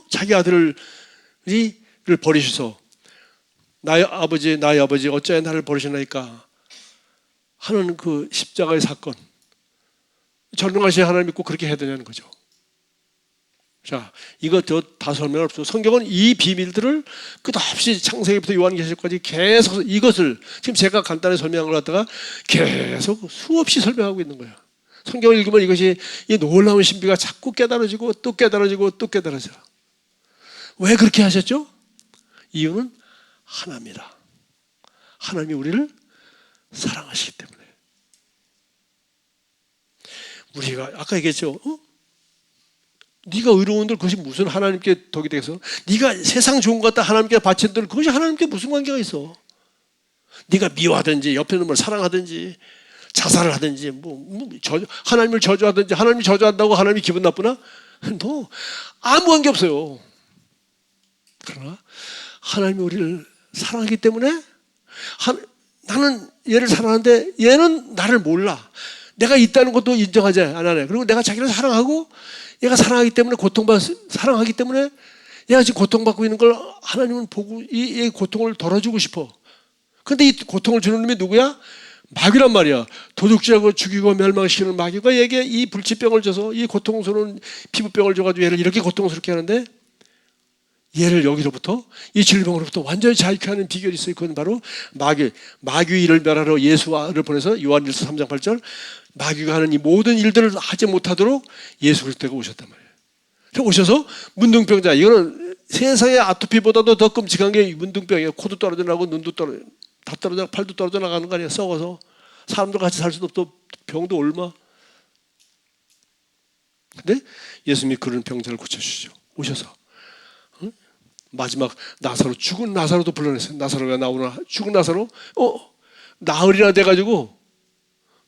자기 아들을 버리셔서 나의 아버지 어찌하여 나를 버리시나이까 하는 그 십자가의 사건, 전능하신 하나님 믿고 그렇게 해야 되냐는 거죠. 자, 이거 다 설명할 없어. 성경은 이 비밀들을 끝없이 창세기부터 요한계시록까지 계속, 이것을 지금 제가 간단히 설명한 걸 갖다가 계속 수없이 설명하고 있는 거예요. 성경을 읽으면 이것이, 이 놀라운 신비가 자꾸 깨달아지고 또 깨달아지고 또 깨달아져. 왜 그렇게 하셨죠? 이유는 하나입니다. 하나님이 우리를 사랑하시기 때문에. 우리가 아까 얘기했죠. 네가 의로운들 그것이 무슨 하나님께 덕이 되겠어? 네가 세상 좋은 것 같다 하나님께 바친들 그것이 하나님께 무슨 관계가 있어? 네가 미워하든지 옆에 놈을 사랑하든지 자살을 하든지 하나님을 저주하든지, 하나님이 저주한다고 하나님이 기분 나쁘나? 너 아무 관계 없어요. 그러나 하나님이 우리를 사랑하기 때문에, 나는 얘를 사랑하는데 얘는 나를 몰라. 내가 있다는 것도 인정하지 않아요. 그리고 내가 자기를 사랑하고, 얘가 사랑하기 때문에 사랑하기 때문에 얘가 지금 고통받고 있는 걸 하나님은 보고 이 고통을 덜어주고 싶어. 그런데 이 고통을 주는 놈이 누구야? 마귀란 말이야. 도둑질하고 죽이고 멸망시키는 마귀가 얘에게 이 불치병을 줘서, 이 고통스러운 피부병을 줘가지고 얘를 이렇게 고통스럽게 하는데, 얘를 여기로부터, 이 질병으로부터 완전히 자유케 하는 비결이 있어요. 그건 바로 마귀 일을 멸하러 예수를 보내서, 요한일서 3장 8절, 마귀가 하는 이 모든 일들을 하지 못하도록 예수 그리스도가 오셨단 말이에요. 오셔서 문둥병자, 이거는 세상의 아토피보다도 더 끔찍한 게 문둥병이에요. 코도 떨어져 나가고 눈도 다 떨어져, 팔도 떨어져 나가는 거 아니에요. 썩어서 사람들 같이 살 수도 없고 병도 옮아. 근데 예수님이 그런 병자를 고쳐주시죠. 오셔서 마지막 죽은 나사로도 불러냈어요. 나사로가 나오나, 죽은 나사로 나흘이나 돼가지고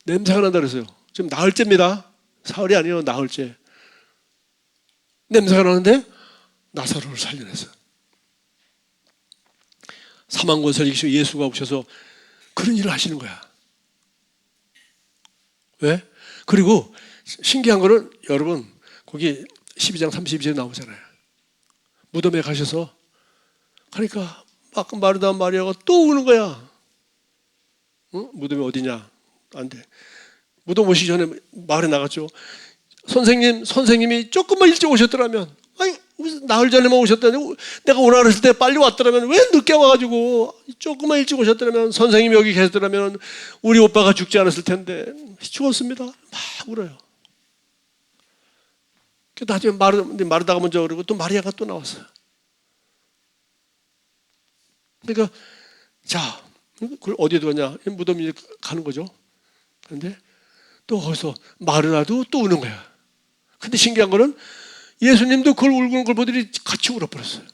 냄새가 난다 그랬어요. 지금 나흘째입니다. 사흘이 아니에요. 나흘째. 냄새가 나는데 나사로를 살려냈어요. 사망권세를 이기시고 예수가 오셔서 그런 일을 하시는 거야. 왜? 그리고 신기한 거는, 여러분 거기 12장 32절에 나오잖아요. 무덤에 가셔서, 그러니까 막 마르다 마리아가 또 우는 거야. 무덤이 어디냐? 안 돼. 무덤 오시기 전에 마을에 나갔죠. 선생님이 조금만 일찍 오셨더라면, 나흘 전에만 오셨다니, 내가 오라 그랬을 때 빨리 왔더라면, 왜 늦게 와가지고 조금만 일찍 오셨더라면, 선생님이 여기 계셨더라면 우리 오빠가 죽지 않았을 텐데. 죽었습니다. 막 울어요. 나중에 마르다가 먼저 그러고 또 마리아가 또 나왔어요. 그러니까 자, 그걸 어디에 두었냐? 무덤에 가는 거죠. 그런데 또 거기서 마르다도 또 우는 거야. 근데 신기한 거는 예수님도 그걸 울고 걸 보더니 같이 울어버렸어요.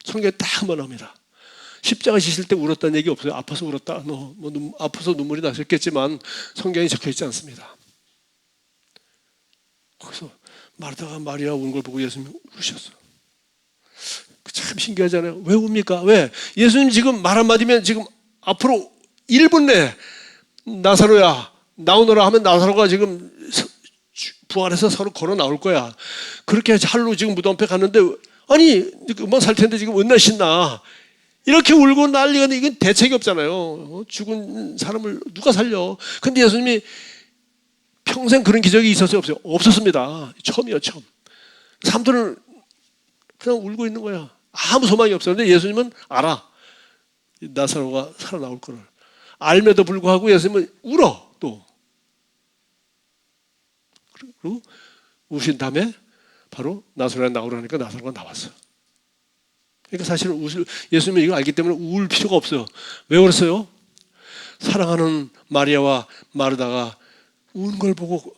성경에 딱 한번 나옵니다. 십자가 지실 때 울었다는 얘기 없어요. 아파서 울었다. 아파서 눈물이 나셨겠지만 성경에 적혀 있지 않습니다. 거기서 마르다가 마리아 우는 걸 보고 예수님이 우셨어요. 참 신기하잖아요. 왜 웁니까? 왜? 예수님 지금 말 한마디면 지금 앞으로 1분 내에 나사로야 나오너라 하면 나사로가 지금 부활해서 서로 걸어 나올 거야. 그렇게 할로 지금 무덤 앞에 갔는데 아니 금방 살 텐데 지금 은날 신나 이렇게 울고 난리가 나. 이건 대책이 없잖아요. 죽은 사람을 누가 살려. 근데 예수님이 평생 그런 기적이 있었어요? 없어요? 없었습니다. 처음이에요. 처음. 사람들은 그냥 울고 있는 거야. 아무 소망이 없었는데 예수님은 알아. 나사로가 살아나올 거를. 알면도 불구하고 예수님은 울어 또. 그리고 우신 다음에 바로 나사로가 나오라니까 나사로가 나왔어. 그러니까 사실은 예수님은 이걸 알기 때문에 울 필요가 없어요. 왜 그랬어요? 사랑하는 마리아와 마르다가 우는 걸 보고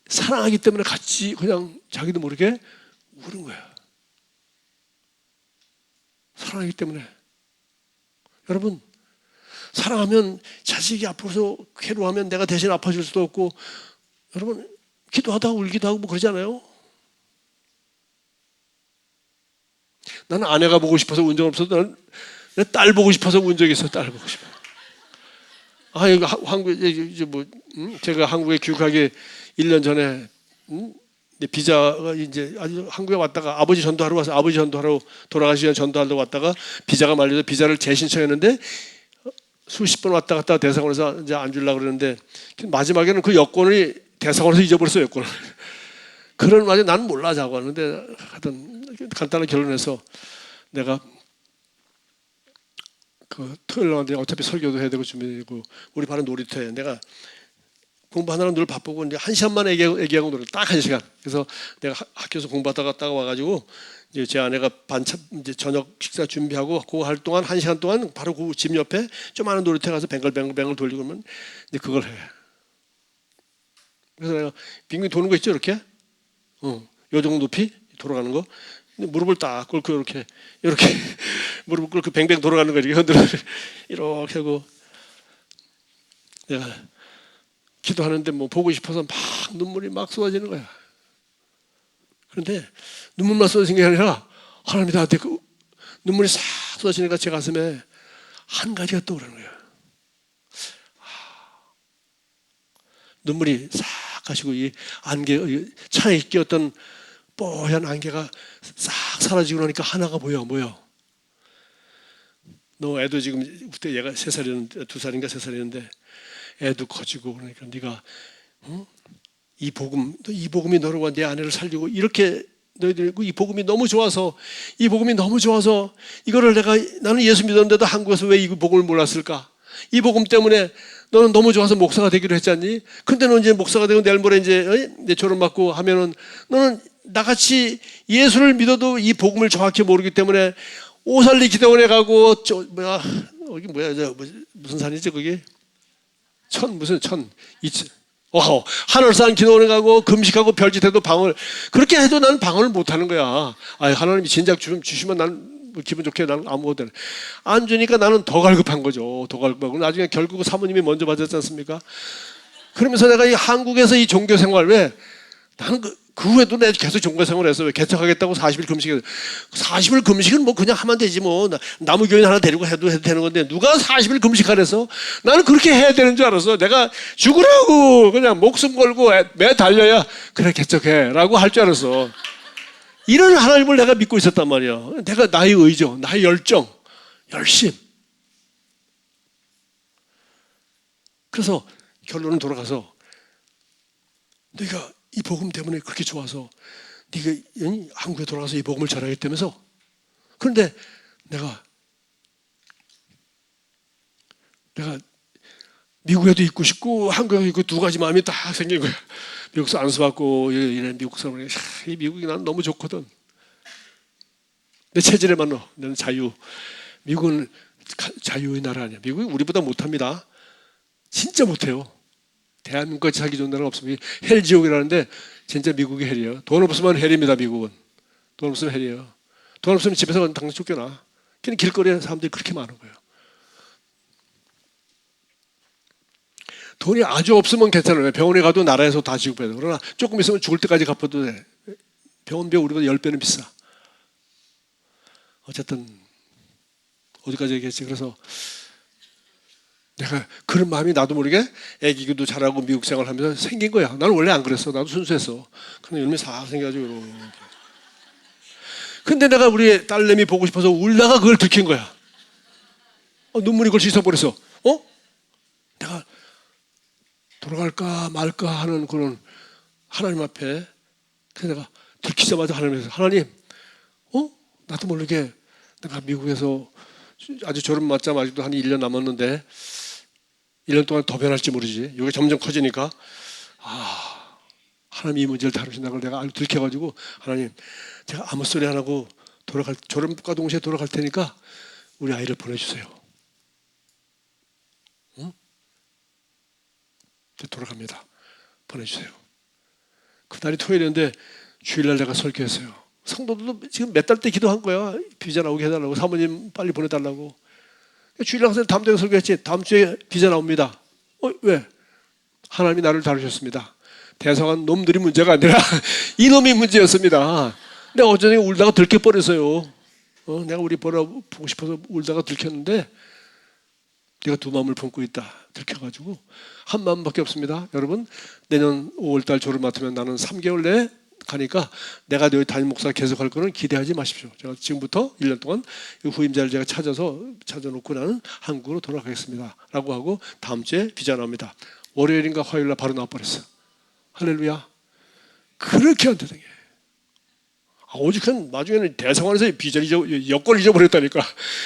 사랑하기 때문에 같이 그냥 자기도 모르게 우는 거야. 사랑하기 때문에. 여러분, 사랑하면 자식이 아파서 괴로워하면 내가 대신 아파줄 수도 없고, 여러분 기도하다가 울기도 하고 뭐 그러지 않아요? 나는 아내가 보고 싶어서 운 적 없어도 나는 내 딸 보고 싶어서 운 적이 있어. 딸 보고 싶어. 아, 여기 한국에 이제 뭐 제가 한국에 귀국하기 1년 전에 비자가 이제 아주 한국에 왔다가 아버지 전도하러 와서 아버지 전도하러 돌아가시기 전에 전도하러 왔다가 비자가 말려서 비자를 재신청했는데 수십 번 왔다 갔다 대사관에서 이제 안 주려고 그러는데 마지막에는 그 여권이 대사관에서 잊어버렸어요. 여권을. 그런 말이 나는 몰라 자고 하는데 하여튼 간단한 결론해서 내가 그 토요일 날인데 어차피 설교도 해야 되고 준비되고 우리 반은 놀이터에 내가 공부하느라 늘 바쁘고 이제 1시간만 애기하고 놀아 딱 1시간. 그래서 내가 학교에서 공부하다가 와가지고 이제 제 아내가 반찬 이제 저녁 식사 준비하고 그거 할 동안 1시간 동안 바로 그 집 옆에 조그마한 놀이터에 가서 뱅글뱅글 돌리고 그러면 이제 그걸 해. 그래서 내가 빙빙 도는 거 있죠 이렇게, 요 정도 높이 돌아가는 거. 무릎을 딱 꿇고 이렇게 무릎을 꿇고 뱅뱅 돌아가는 거 이렇게 흔들어 이렇게 하고 내가 기도하는데 뭐 보고 싶어서 막 눈물이 막 쏟아지는 거야. 그런데 눈물만 쏟아지는 게 아니라 하나님이 나한테 그 눈물이 싹 쏟아지니까 제 가슴에 한 가지가 떠오르는 거예요. 눈물이 싹 가시고 이 안개 차에 끼었던 뽀얀 안개가 싹 사라지고 나니까 하나가 보여. 너 애도 지금 그때 얘가 3살이었는데 2살인가 3살이었는데 애도 커지고 그러니까 네가 이 복음이 너로 내 아내를 살리고 이렇게 너희들 이 복음이 너무 좋아서 이거를 나는 예수 믿었는데도 한국에서 왜 이 복음을 몰랐을까? 이 복음 때문에 너는 너무 좋아서 목사가 되기로 했잖니. 근데 너 이제 목사가 되고 내일 모레 이제 졸업 받고 하면은 너는 나같이 예수를 믿어도 이 복음을 정확히 모르기 때문에 오살리 기도원에 가고 여기 무슨 산이지 거기? 하늘산 기도원에 가고 금식하고 별짓해도 방을 그렇게 해도 나는 방을 못 하는 거야. 하나님이 진작 주시면 난 기분 좋게 나는 아무것도 안 주니까 나는 더 갈급한 거죠. 더 갈급하고 나중에 결국 사모님이 먼저 받았지 않습니까? 그러면서 내가 이 한국에서 이 종교 생활 왜 나는 그 후에도 내가 계속 종교 생활했어. 왜 개척하겠다고 40일 금식을 40일 금식은 뭐 그냥 하면 되지 뭐 나무 교인 하나 데리고 해도 되는 건데 누가 40일 금식하래서 나는 그렇게 해야 되는 줄 알았어. 내가 죽으라고 그냥 목숨 걸고 매 달려야 그래 개척해라고 할 줄 알았어. 이런 하나님을 내가 믿고 있었단 말이야. 내가 나의 의정, 나의 열정, 열심. 그래서 결론은 돌아가서 네가 이 복음 때문에 그렇게 좋아서 네가 한국에 돌아가서 이 복음을 전하겠다면서. 그런데 내가 미국에도 있고 싶고 한국에 있고 두 가지 마음이 딱 생긴 거야. 미국에서 안수받고 이런 미국 사람이 이 미국이 난 너무 좋거든. 내 체질에 맞노. 나는 자유. 미국은 자유의 나라 아니야. 미국이 우리보다 못합니다. 진짜 못해요. 대한민국같이 살기 좋은 나라가 없습니다. 헬 지옥이라는데 진짜 미국이 헬이에요. 돈 없으면 헬입니다. 미국은. 돈 없으면 헬이에요. 돈 없으면 집에서 당장 쫓겨나. 그냥 길거리에 사람들이 그렇게 많은 거예요. 돈이 아주 없으면 괜찮아요. 병원에 가도 나라에서 다 지급해요. 그러나 조금 있으면 죽을 때까지 갚아도 돼. 병원비 우리보다 10배는 비싸. 어쨌든 어디까지 얘기했지. 그래서 내가 그런 마음이 나도 모르게 애기도 잘하고 미국 생활하면서 생긴 거야. 나는 원래 안 그랬어. 나도 순수했어. 그런데 이놈이 싹 생겨가지고 이렇게. 근데 내가 우리 딸내미 보고 싶어서 울다가 그걸 들킨 거야. 눈물이 걸치 있어버렸어. 내가 돌아갈까 말까 하는 그런 하나님 앞에. 그래서 내가 들키자마자 하나님께서 하나님, 나도 모르게 내가 미국에서 아주 졸업 맞자마자 아직도 한 1년 남았는데 1년 동안 더 변할지 모르지. 이게 점점 커지니까 하나님 이 문제를 다루신다는 걸 내가 들켜가지고 하나님, 제가 아무 소리 안 하고 졸업과 동시에 돌아갈 테니까 우리 아이를 보내주세요. 응? 돌아갑니다. 보내주세요. 그날이 토요일인데 주일날 내가 설교했어요. 성도들도 지금 몇 달 때 기도한 거야. 비자 나오게 해달라고. 사모님 빨리 보내달라고. 주일날 가서 다음 주에 설교했지. 다음 주에 비자 나옵니다. 왜? 하나님이 나를 다루셨습니다. 대성한 놈들이 문제가 아니라 이놈이 문제였습니다. 내가 어쩌니 울다가 들켜버렸어요. 내가 우리 보고 싶어서 울다가 들켰는데 내가 두 마음을 품고 있다. 들켜가지고 한 마음밖에 없습니다. 여러분, 내년 5월달 졸업 맡으면 나는 3개월 내에 가니까 내가 너희 담임 목사 계속 할 거는 기대하지 마십시오. 제가 지금부터 1년 동안 후임자를 제가 찾아놓고 나는 한국으로 돌아가겠습니다. 라고 하고 다음 주에 비자 나옵니다. 월요일인가 화요일날 바로 나와버렸어. 할렐루야. 그렇게 안 되는 게. 오직한 나중에는 대성원에서 여권을 잊어버렸다니까.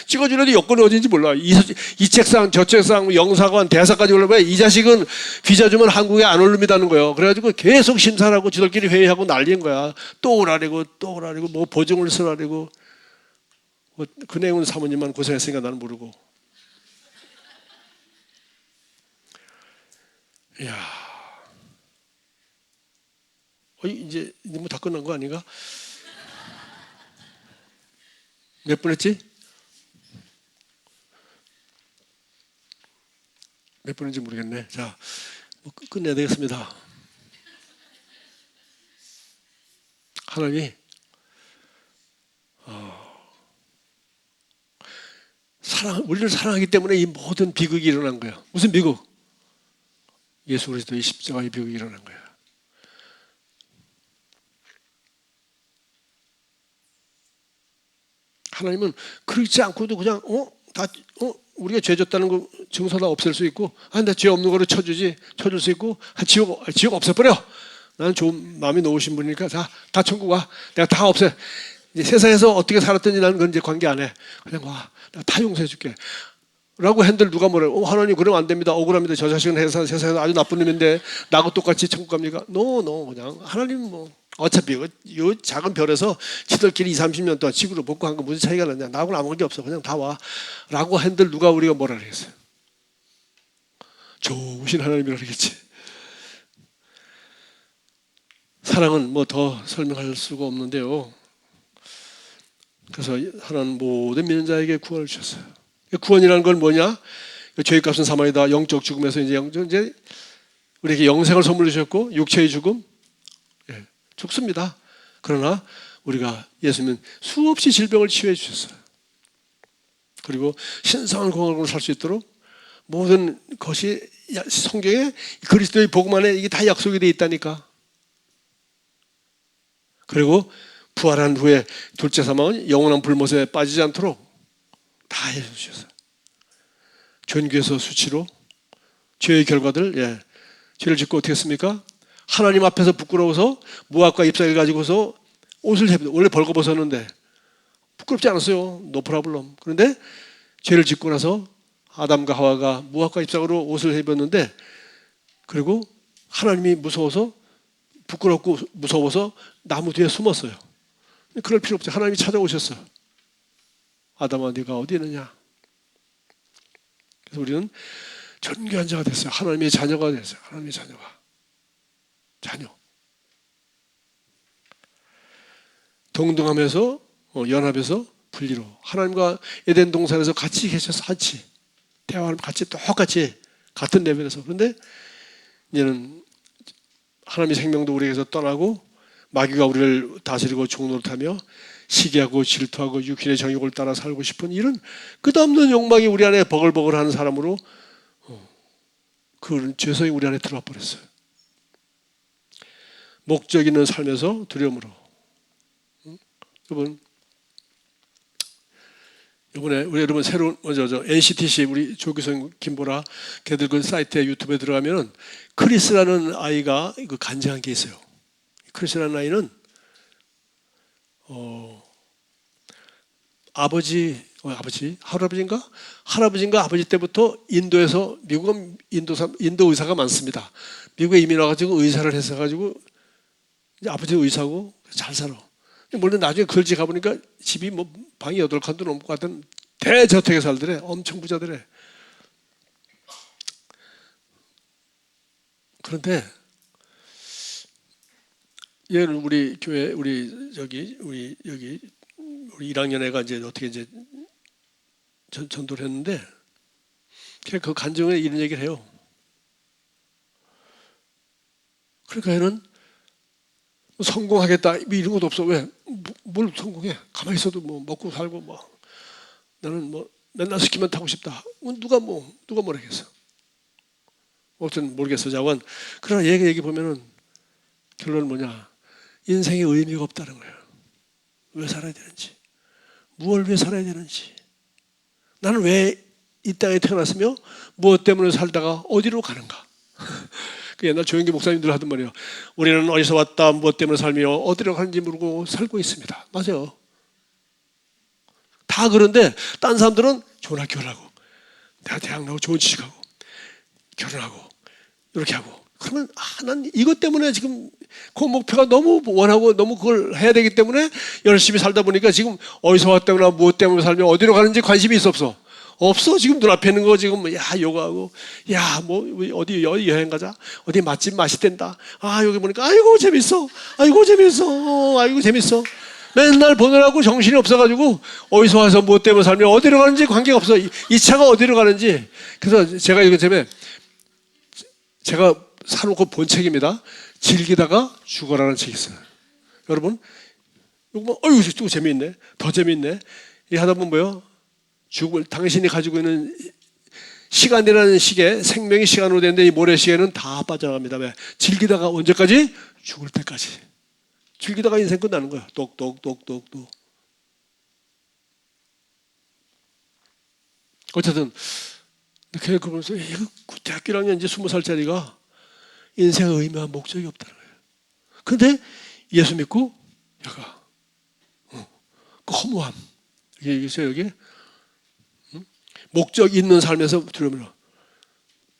찍어주려도 여권이 어딘지 몰라. 이 책상 저 책상 영사관 대사까지 올라면 이 자식은 비자 주면 한국에 안 올립니다는 거예요. 그래가지고 계속 심사하고 지들끼리 회의하고 난리인 거야. 또 오라리고 뭐 보증을 쓰라리고. 그 내용은 사모님만 고생했으니까 나는 모르고. 이야, 이제 뭐 다 끝난 거 아닌가? 몇 분 했지? 몇 분인지 모르겠네. 자, 끝내야 되겠습니다. 하나님이 우리를 사랑하기 때문에 이 모든 비극이 일어난 거예요. 무슨 비극? 예수 그리스도의 십자가의 비극이 일어난 거예요. 하나님은 그렇지 않고도 그냥 우리가 죄 졌다는 거 증서 다 없앨 수 있고, 나 죄 없는 거로 쳐줄 수 있고, 지옥 없애버려. 나는 좋은 마음이 놓으신 분이니까 다 천국 와. 내가 다 없애. 이제 세상에서 어떻게 살았든지 나는 그건 이제 관계 안 해. 그냥 와. 내가 다 용서해 줄게. 라고 했는데 누가 뭐래요? 하나님 그러면 안 됩니다. 억울합니다. 저 자식은 세상에서 아주 나쁜 놈인데 나하고 똑같이 천국 갑니까? 그냥 하나님 어차피 이 작은 별에서 지들끼리 20-30년 동안 지구를 먹고 한 거 무슨 차이가 나냐. 나하고는 아무 관계 없어. 그냥 다 와. 라고 했는데 누가 우리가 뭐라 그랬어요? 좋으신 하나님이라 그러겠지. 사랑은 뭐 더 설명할 수가 없는데요. 그래서 하나님 모든 믿는 자에게 구원을 주셨어요. 구원이라는 건 뭐냐? 죄값은 사망이다. 영적 죽음에서 이제 우리에게 영생을 선물로 주셨고, 육체의 죽음 죽습니다. 그러나 우리가 예수님은 수없이 질병을 치유해 주셨어요. 그리고 신성한 건강으로 살 수 있도록 모든 것이 성경에 그리스도의 복음 안에 이게 다 약속이 되어 있다니까. 그리고 부활한 후에 둘째 사망은 영원한 불못에 빠지지 않도록 다 해주셨어요. 전교에서 수치로 죄의 결과들, 죄를 짓고 어떻게 했습니까? 하나님 앞에서 부끄러워서 모압과 잎사귀를 가지고서 옷을 원래 벌거벗었는데 부끄럽지 않았어요. No problem. 그런데 죄를 짓고 나서 아담과 하와가 모압과 잎사귀로 옷을 입었는데, 그리고 하나님이 부끄럽고 무서워서 나무 뒤에 숨었어요. 그럴 필요 없죠. 하나님이 찾아오셨어요. 아담아, 네가 어디 있느냐? 그래서 우리는 존귀한 자가 됐어요. 하나님의 자녀가 됐어요. 하나님의 자녀. 동등하면서 연합해서 분리로 하나님과 에덴 동산에서 같이 계셔서 같이 대화를 같이 똑같이 같은 레벨에서. 그런데 이제는 하나님의 생명도 우리에게서 떠나고 마귀가 우리를 다스리고 종노릇하며 시기하고 질투하고 육신의 정욕을 따라 살고 싶은 이런 끝없는 욕망이 우리 안에 버글버글하는 사람으로 그 죄성이 우리 안에 들어와 버렸어요. 목적 있는 삶에서 두려움으로. 이번에 우리 여러분 새로운 NCTC 우리 조규성 김보라 걔들 그 사이트에 유튜브에 들어가면은 크리스라는 아이가 그 간증한 게 있어요. 크리스라는 아이는 할아버지인가 아버지 때부터 인도에서 미국은 인도 의사가 많습니다. 미국에 이민 와가지고 의사를 했어가지고 이제 아버지 의사고 잘 살아. 물론 나중에 그걸지 가보니까 집이 뭐 방이 8칸도 넘고 하여튼 대저택에 살더래. 엄청 부자더래. 그런데 얘는 우리 교회 우리 여기 1학년 애가 이제 어떻게 이제 전도를 했는데 그 간증에 이런 얘기를 해요. 그러니까 얘는 성공하겠다 이런 것도 없어. 왜? 뭘 성공해? 가만히 있어도 뭐 먹고 살고 뭐 나는 뭐 맨날 스키만 타고 싶다. 누가 뭐라겠어? 어쨌든 모르겠어. 자관. 그러나 얘기 보면은 결론은 뭐냐? 인생에 의미가 없다는 거예요. 왜 살아야 되는지, 무엇을 위해 살아야 되는지, 나는 왜 이 땅에 태어났으며 무엇 때문에 살다가 어디로 가는가? 그 옛날 조영기 목사님들 하던 말이에요. 우리는 어디서 왔다, 무엇 때문에 살며 어디로 가는지 모르고 살고 있습니다. 맞아요. 다 그런데 딴 사람들은 좋은 학교를 하고 내가 대학 나오고 좋은 취직하고 결혼하고 이렇게 하고 그러면 난 이것 때문에 지금 그 목표가 너무 원하고 너무 그걸 해야 되기 때문에 열심히 살다 보니까 지금 어디서 왔다거나 무엇 때문에 살며 어디로 가는지 관심이 있어 없어. 지금 눈앞에 있는 거 지금 요가하고 뭐 어디 여행 가자. 어디 맛집 맛있댄다. 여기 보니까 아이고 재밌어. 맨날 보느라고 정신이 없어가지고 어디서 와서 무엇 때문에 살며 어디로 가는지 관계가 없어. 이 차가 어디로 가는지. 그래서 제가 이거 때문에 제가 사놓고 본 책입니다. 즐기다가 죽어라는 책이 있어요. 여러분 이거 또 재미있네. 더 재미있네. 이 하다 보면 뭐요? 당신이 가지고 있는 시간이라는 시계, 생명이 시간으로 되는데 이 모래시계는 다 빠져나갑니다. 왜? 즐기다가 언제까지? 죽을 때까지. 즐기다가 인생 끝나는 거야. 똑똑똑똑똑. 어쨌든 그렇게 그러면서 대학교 1학년 이제 20살짜리가 인생의 의미와 목적이 없다는 거예요. 그런데 예수 믿고 얘가 그 허무함 여기 있어요. 여기 목적 있는 삶에서 들으면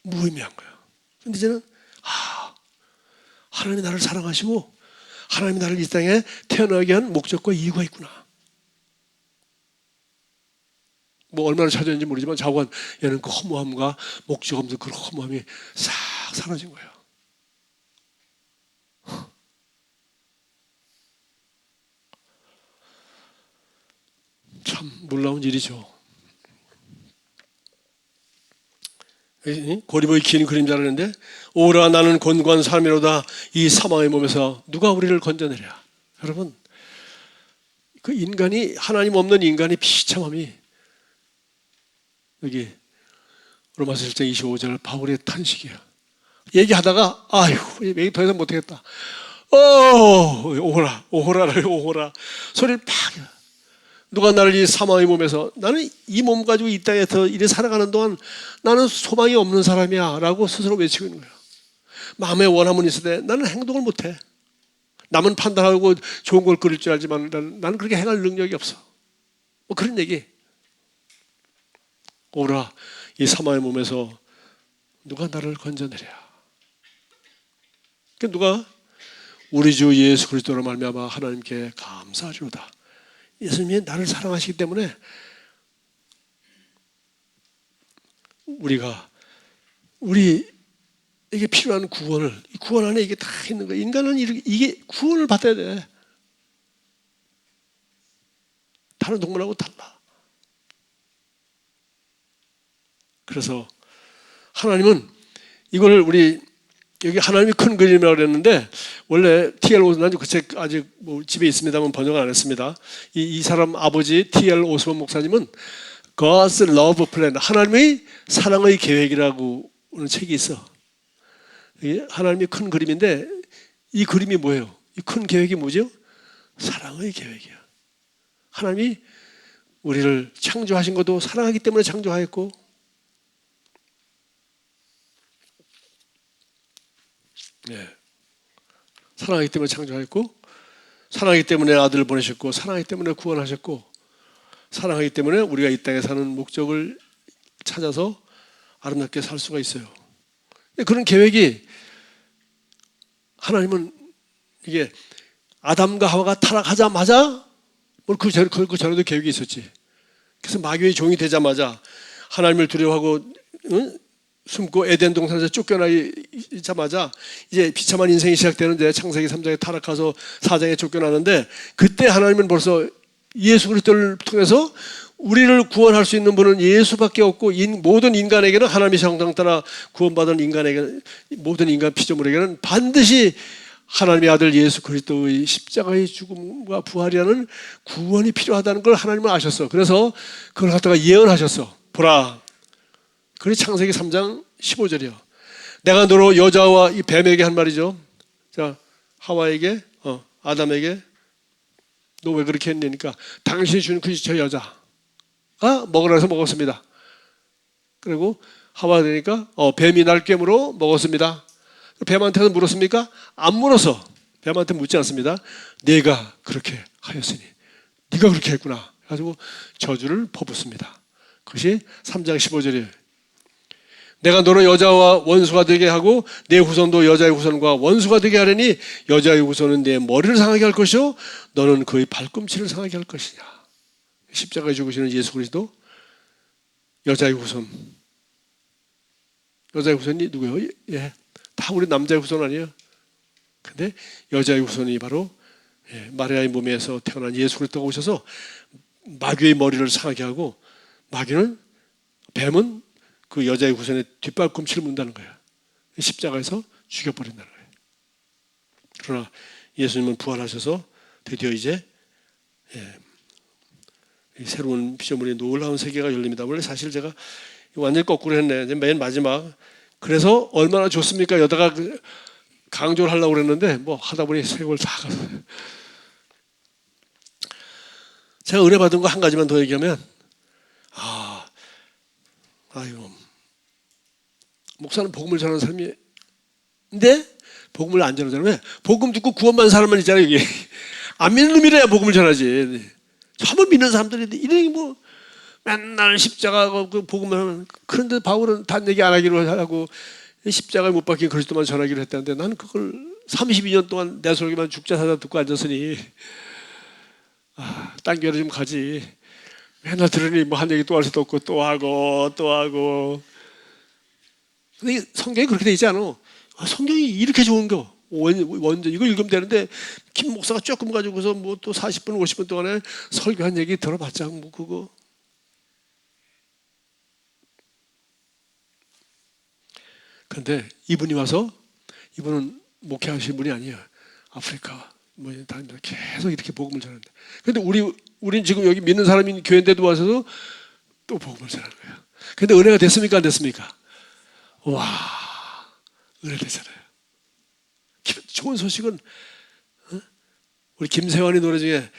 무의미한 거예요. 근데 이제는 하나님이 나를 사랑하시고 하나님이 나를 이 땅에 태어나게 한 목적과 이유가 있구나. 뭐 얼마나 찾았는지 모르지만 자관 얘는 그 허무함과 목적 없는 그 허무함이 싹 사라진 거예요. 참 놀라운 일이죠. 고리보이 긴 그림자라는데 오라 나는 곤고한 삶이로다 이 사망의 몸에서 누가 우리를 건져내랴. 여러분 그 인간이 하나님 없는 인간의 비참함이 여기 로마서 1장 25절 바울의 탄식이야. 얘기하다가 얘기 더 이상 못하겠다. 오호라 소리를 팍. 누가 나를 이 사망의 몸에서 나는 이 몸 가지고 이 땅에서 이래 살아가는 동안 나는 소망이 없는 사람이야 라고 스스로 외치고 있는 거야. 마음에 원함은 있으되 나는 행동을 못해. 남은 판단하고 좋은 걸 그릴 줄 알지만 나는 그렇게 행할 능력이 없어. 뭐 그런 얘기. 오라 이 사망의 몸에서 누가 나를 건져내랴. 누가 우리 주 예수 그리스도로 말미암아 하나님께 감사하리로다. 예수님이 나를 사랑하시기 때문에 우리에게 필요한 구원을, 이 구원 안에 이게 다 있는 거예요. 인간은 이게 구원을 받아야 돼. 다른 동물하고 달라. 그래서 하나님은 이거를 여기 하나님이 큰 그림이라고 그랬는데, 원래 T.L. 오스본, 그 책 아직 집에 있습니다만 번역을 안 했습니다. 이 사람 아버지 T.L. 오스본 목사님은 God's Love Plan, 하나님의 사랑의 계획이라고 하는 책이 있어. 이게 하나님의 큰 그림인데, 이 그림이 뭐예요? 이 큰 계획이 뭐죠? 사랑의 계획이야. 하나님이 우리를 창조하신 것도 사랑하기 때문에 창조하였고, 사랑하기 때문에 창조하였고, 사랑하기 때문에 아들을 보내셨고, 사랑하기 때문에 구원하셨고, 사랑하기 때문에 우리가 이 땅에 사는 목적을 찾아서 아름답게 살 수가 있어요. 그런 계획이, 하나님은 이게 아담과 하와가 타락하자마자, 그 전에도 계획이 있었지. 그래서 마귀의 종이 되자마자 하나님을 두려워하고 숨고 에덴 동산에서 쫓겨나자마자 이제 비참한 인생이 시작되는데, 창세기 3장에 타락해서 4장에 쫓겨나는데, 그때 하나님은 벌써 예수 그리스도를 통해서 우리를 구원할 수 있는 분은 예수밖에 없고, 모든 인간에게는, 하나님의 형상 따라 구원받은 인간에게는, 모든 인간 피조물에게는 반드시 하나님의 아들 예수 그리스도의 십자가의 죽음과 부활이라는 구원이 필요하다는 걸 하나님은 아셨어. 그래서 그걸 갖다가 예언하셨어. 보라, 그게 창세기 3장 15절이요. 내가 너로 여자와 이 뱀에게 한 말이죠. 자, 하와에게, 아담에게, 너 왜 그렇게 했냐니까, 당신이 준 그 저 여자가 먹으라 해서 먹었습니다. 그리고 하와 되니까 뱀이 날 깨물어 먹었습니다. 뱀한테는 물었습니까? 안 물어서. 뱀한테 묻지 않습니다. 내가 그렇게 하였으니 네가 그렇게 했구나. 그래가지고 저주를 퍼붓습니다. 그것이 3장 15절이에요. 내가 너로 여자와 원수가 되게 하고 내 후손도 여자의 후손과 원수가 되게 하려니 여자의 후손은 내 머리를 상하게 할 것이요 너는 그의 발꿈치를 상하게 할 것이냐. 십자가에 죽으시는 예수 그리스도, 여자의 후손. 여자의 후손이 누구예요? 다 우리 남자의 후손 아니에요? 근데 여자의 후손이 바로 마리아의 몸에서 태어난 예수 그리스도가 오셔서 마귀의 머리를 상하게 하고, 뱀은 그 여자의 후손의 뒷발꿈치를 문다는 거예요. 십자가에서 죽여버린다는 거예요. 그러나 예수님은 부활하셔서 드디어 이제 새로운 피조물의 놀라운 세계가 열립니다. 원래 사실 제가 완전히 거꾸로 했네. 이제 맨 마지막. 그래서 얼마나 좋습니까? 여다가 강조를 하려고 그랬는데 하다 보니 세월 다 가서. 제가 은혜 받은 거 한 가지만 더 얘기하면, 목사는 복음을 전하는 사람인데 복음을 안 전하잖아요. 왜? 복음 듣고 구원받는 사람만 있잖아요. 여기 안 믿는 놈이래야 복음을 전하지. 처음 믿는 사람들이 이런 맨날 십자가 그 복음을 하면, 그런데 바울은 단 얘기 안 하기로 하고 십자가에 못 박힌 그리스도만 전하기로 했다는데, 나는 그걸 32년 동안 내 설교만 죽자 사자 듣고 앉았으니 딴 교회로 좀 가지. 맨날 들으니 한 얘기 또 할 수도 없고 또 하고. 근데 성경이 그렇게 돼 있지 않아. 성경이 이렇게 좋은 거 원전 이거 읽으면 되는데, 김 목사가 조금 가지고서 또 40분 50분 동안에 설교한 얘기 들어봤자 그거. 그런데 이분이 와서, 이분은 목회하신 분이 아니에요. 아프리카 다른 데 계속 이렇게 복음을 전하는데, 그런데 우린 지금 여기 믿는 사람이 교회인데도 와서도 또 복음을 전하는 거예요. 그런데 은혜가 됐습니까? 안 됐습니까? 와, 은혜 되잖아요. 좋은 소식은, 우리 김세환이 노래 중에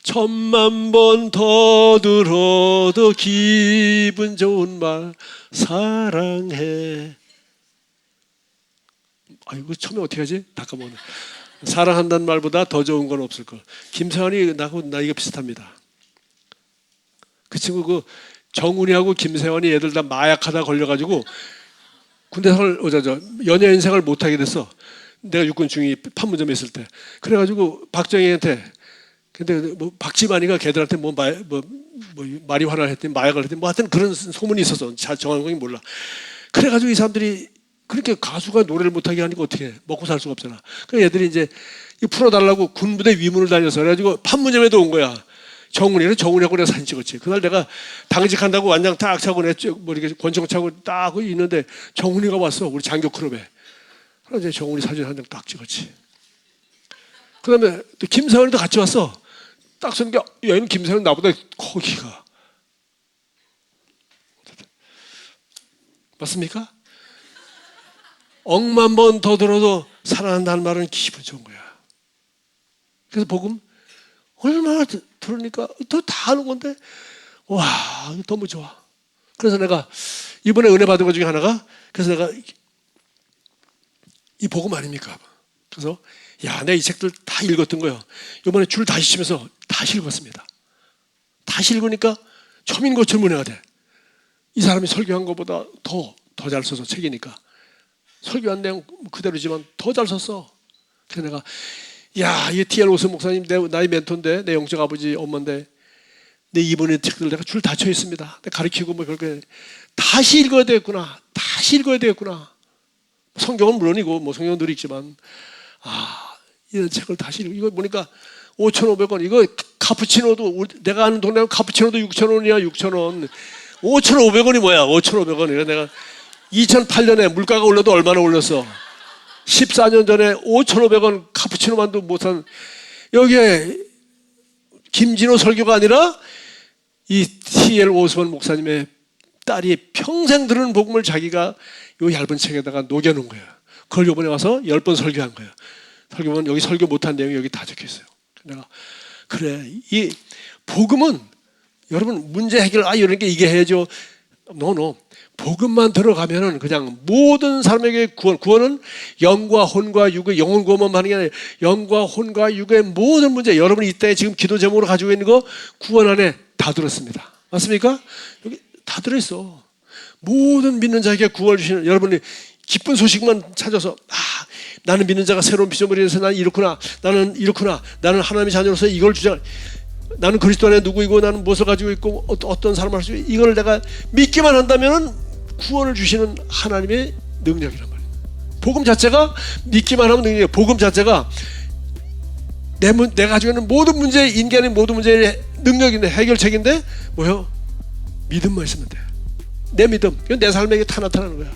10,000번 더 들어도 기분 좋은 말 사랑해. 이거 처음에 어떻게 하지? 다 까먹었네. 사랑한다는 말보다 더 좋은 건 없을 걸. 김세환이 나이가 비슷합니다. 그 친구 정훈이하고 김세환이 애들 다 마약하다 걸려가지고 군대생활 연예 인생을 못하게 됐어. 내가 육군 중위 판문점에 있을 때. 그래가지고 박정희한테 근데 뭐 박지만이가 걔들한테 뭐 마리화나를 했더니 마약을 했더니 뭐 하여튼 그런 소문이 있어서 정확한 건 몰라. 그래가지고 이 사람들이 그렇게 가수가 노래를 못하게 하니까 어떻게 해? 먹고 살 수가 없잖아. 그래서 얘들이 이제 풀어달라고 군부대 위문을 다녀서 그래가지고 판문점에도 온 거야. 정훈이하고 내가 사진 찍었지. 그날 내가 당직한다고 완장 딱 차고 뭐 이렇게 권총 차고 딱 있는데 정훈이가 왔어. 우리 장교 클럽에. 그래서 이제 정훈이 사진 한 장 딱 찍었지. 그다음에 또 김사원이도 같이 왔어. 딱 서는 게 얘는 김사원 나보다 거기가 맞습니까? 억만 번 더 들어도 살아난다는 말은 기분 좋은 거야. 그래서 복음 얼마나 들으니까 더 다 아는 건데 와 너무 좋아. 그래서 내가 이번에 은혜 받은 것 중에 하나가 그래서 내가 이 복음 아닙니까? 그래서 야 내가 이 책들 다 읽었던 거예요. 이번에 줄 다시 치면서 다시 읽었습니다. 다시 읽으니까 처음인 것처럼 은혜가 돼. 이 사람이 설교한 것보다 더 잘 써서 책이니까 설교한 내용 그대로지만 더 잘 썼어. 그래서 내가 야, 이 T.L. 오스 목사님 나의 멘토인데 내 영적 아버지 엄마인데 내 이번에 책들 내가 줄 다 쳐 있습니다. 내가 가르치고 뭐 그렇게 다시 읽어야 되겠구나. 다시 읽어야 되겠구나. 성경은 물론이고 뭐 성경은 늘 읽지만 이런 책을 다시 이거 보니까 5,500원 이거 카푸치노도 내가 아는 동네 카푸치노도 6,000원이야 6,000원 5,500원이 뭐야 5,500원 이거 내가 2008년에 물가가 올라도 얼마나 올랐어 14년 전에 5,500원 카푸치노만도 못한 여기에 김진호 설교가 아니라 이 T.L. 오스본 목사님의 딸이 평생 들은 복음을 자기가 이 얇은 책에다가 녹여놓은 거예요. 그걸 이번에 와서 10번 설교한 거예요. 설교는 여기 설교 못한 내용이 여기 다 적혀 있어요. 내가 그래 이 복음은 여러분 문제 해결 이런 게 이게 해야죠. 노 복음만 들어가면은 그냥 모든 사람에게 구원은 영과 혼과 육의 영혼 구원만 하는 게 아니라 영과 혼과 육의 모든 문제 여러분이 이때 지금 기도 제목으로 가지고 있는 거 구원 안에 다 들었습니다. 맞습니까? 여기 다 들어있어. 모든 믿는 자에게 구원을 주시는 여러분이 기쁜 소식만 찾아서 나는 믿는 자가 새로운 피조물이라서 나는 이렇구나 나는 이렇구나 나는 하나님의 자녀로서 이걸 주장 나는 그리스도 안에 누구이고 나는 무엇을 가지고 있고 어떤 사람을 할 수 있고 이걸 내가 믿기만 한다면 구원을 주시는 하나님의 능력이란 말이에요. 복음 자체가 믿기만 하면 능력이에요. 복음 자체가 내가 가지고 있는 모든 문제 인간의 모든 문제의 능력인데 해결책인데 뭐요? 믿음만 있으면 돼. 내 믿음 이건 내 삶에게 다 나타나는 거야.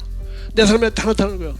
내 삶에 다 나타나는 거야.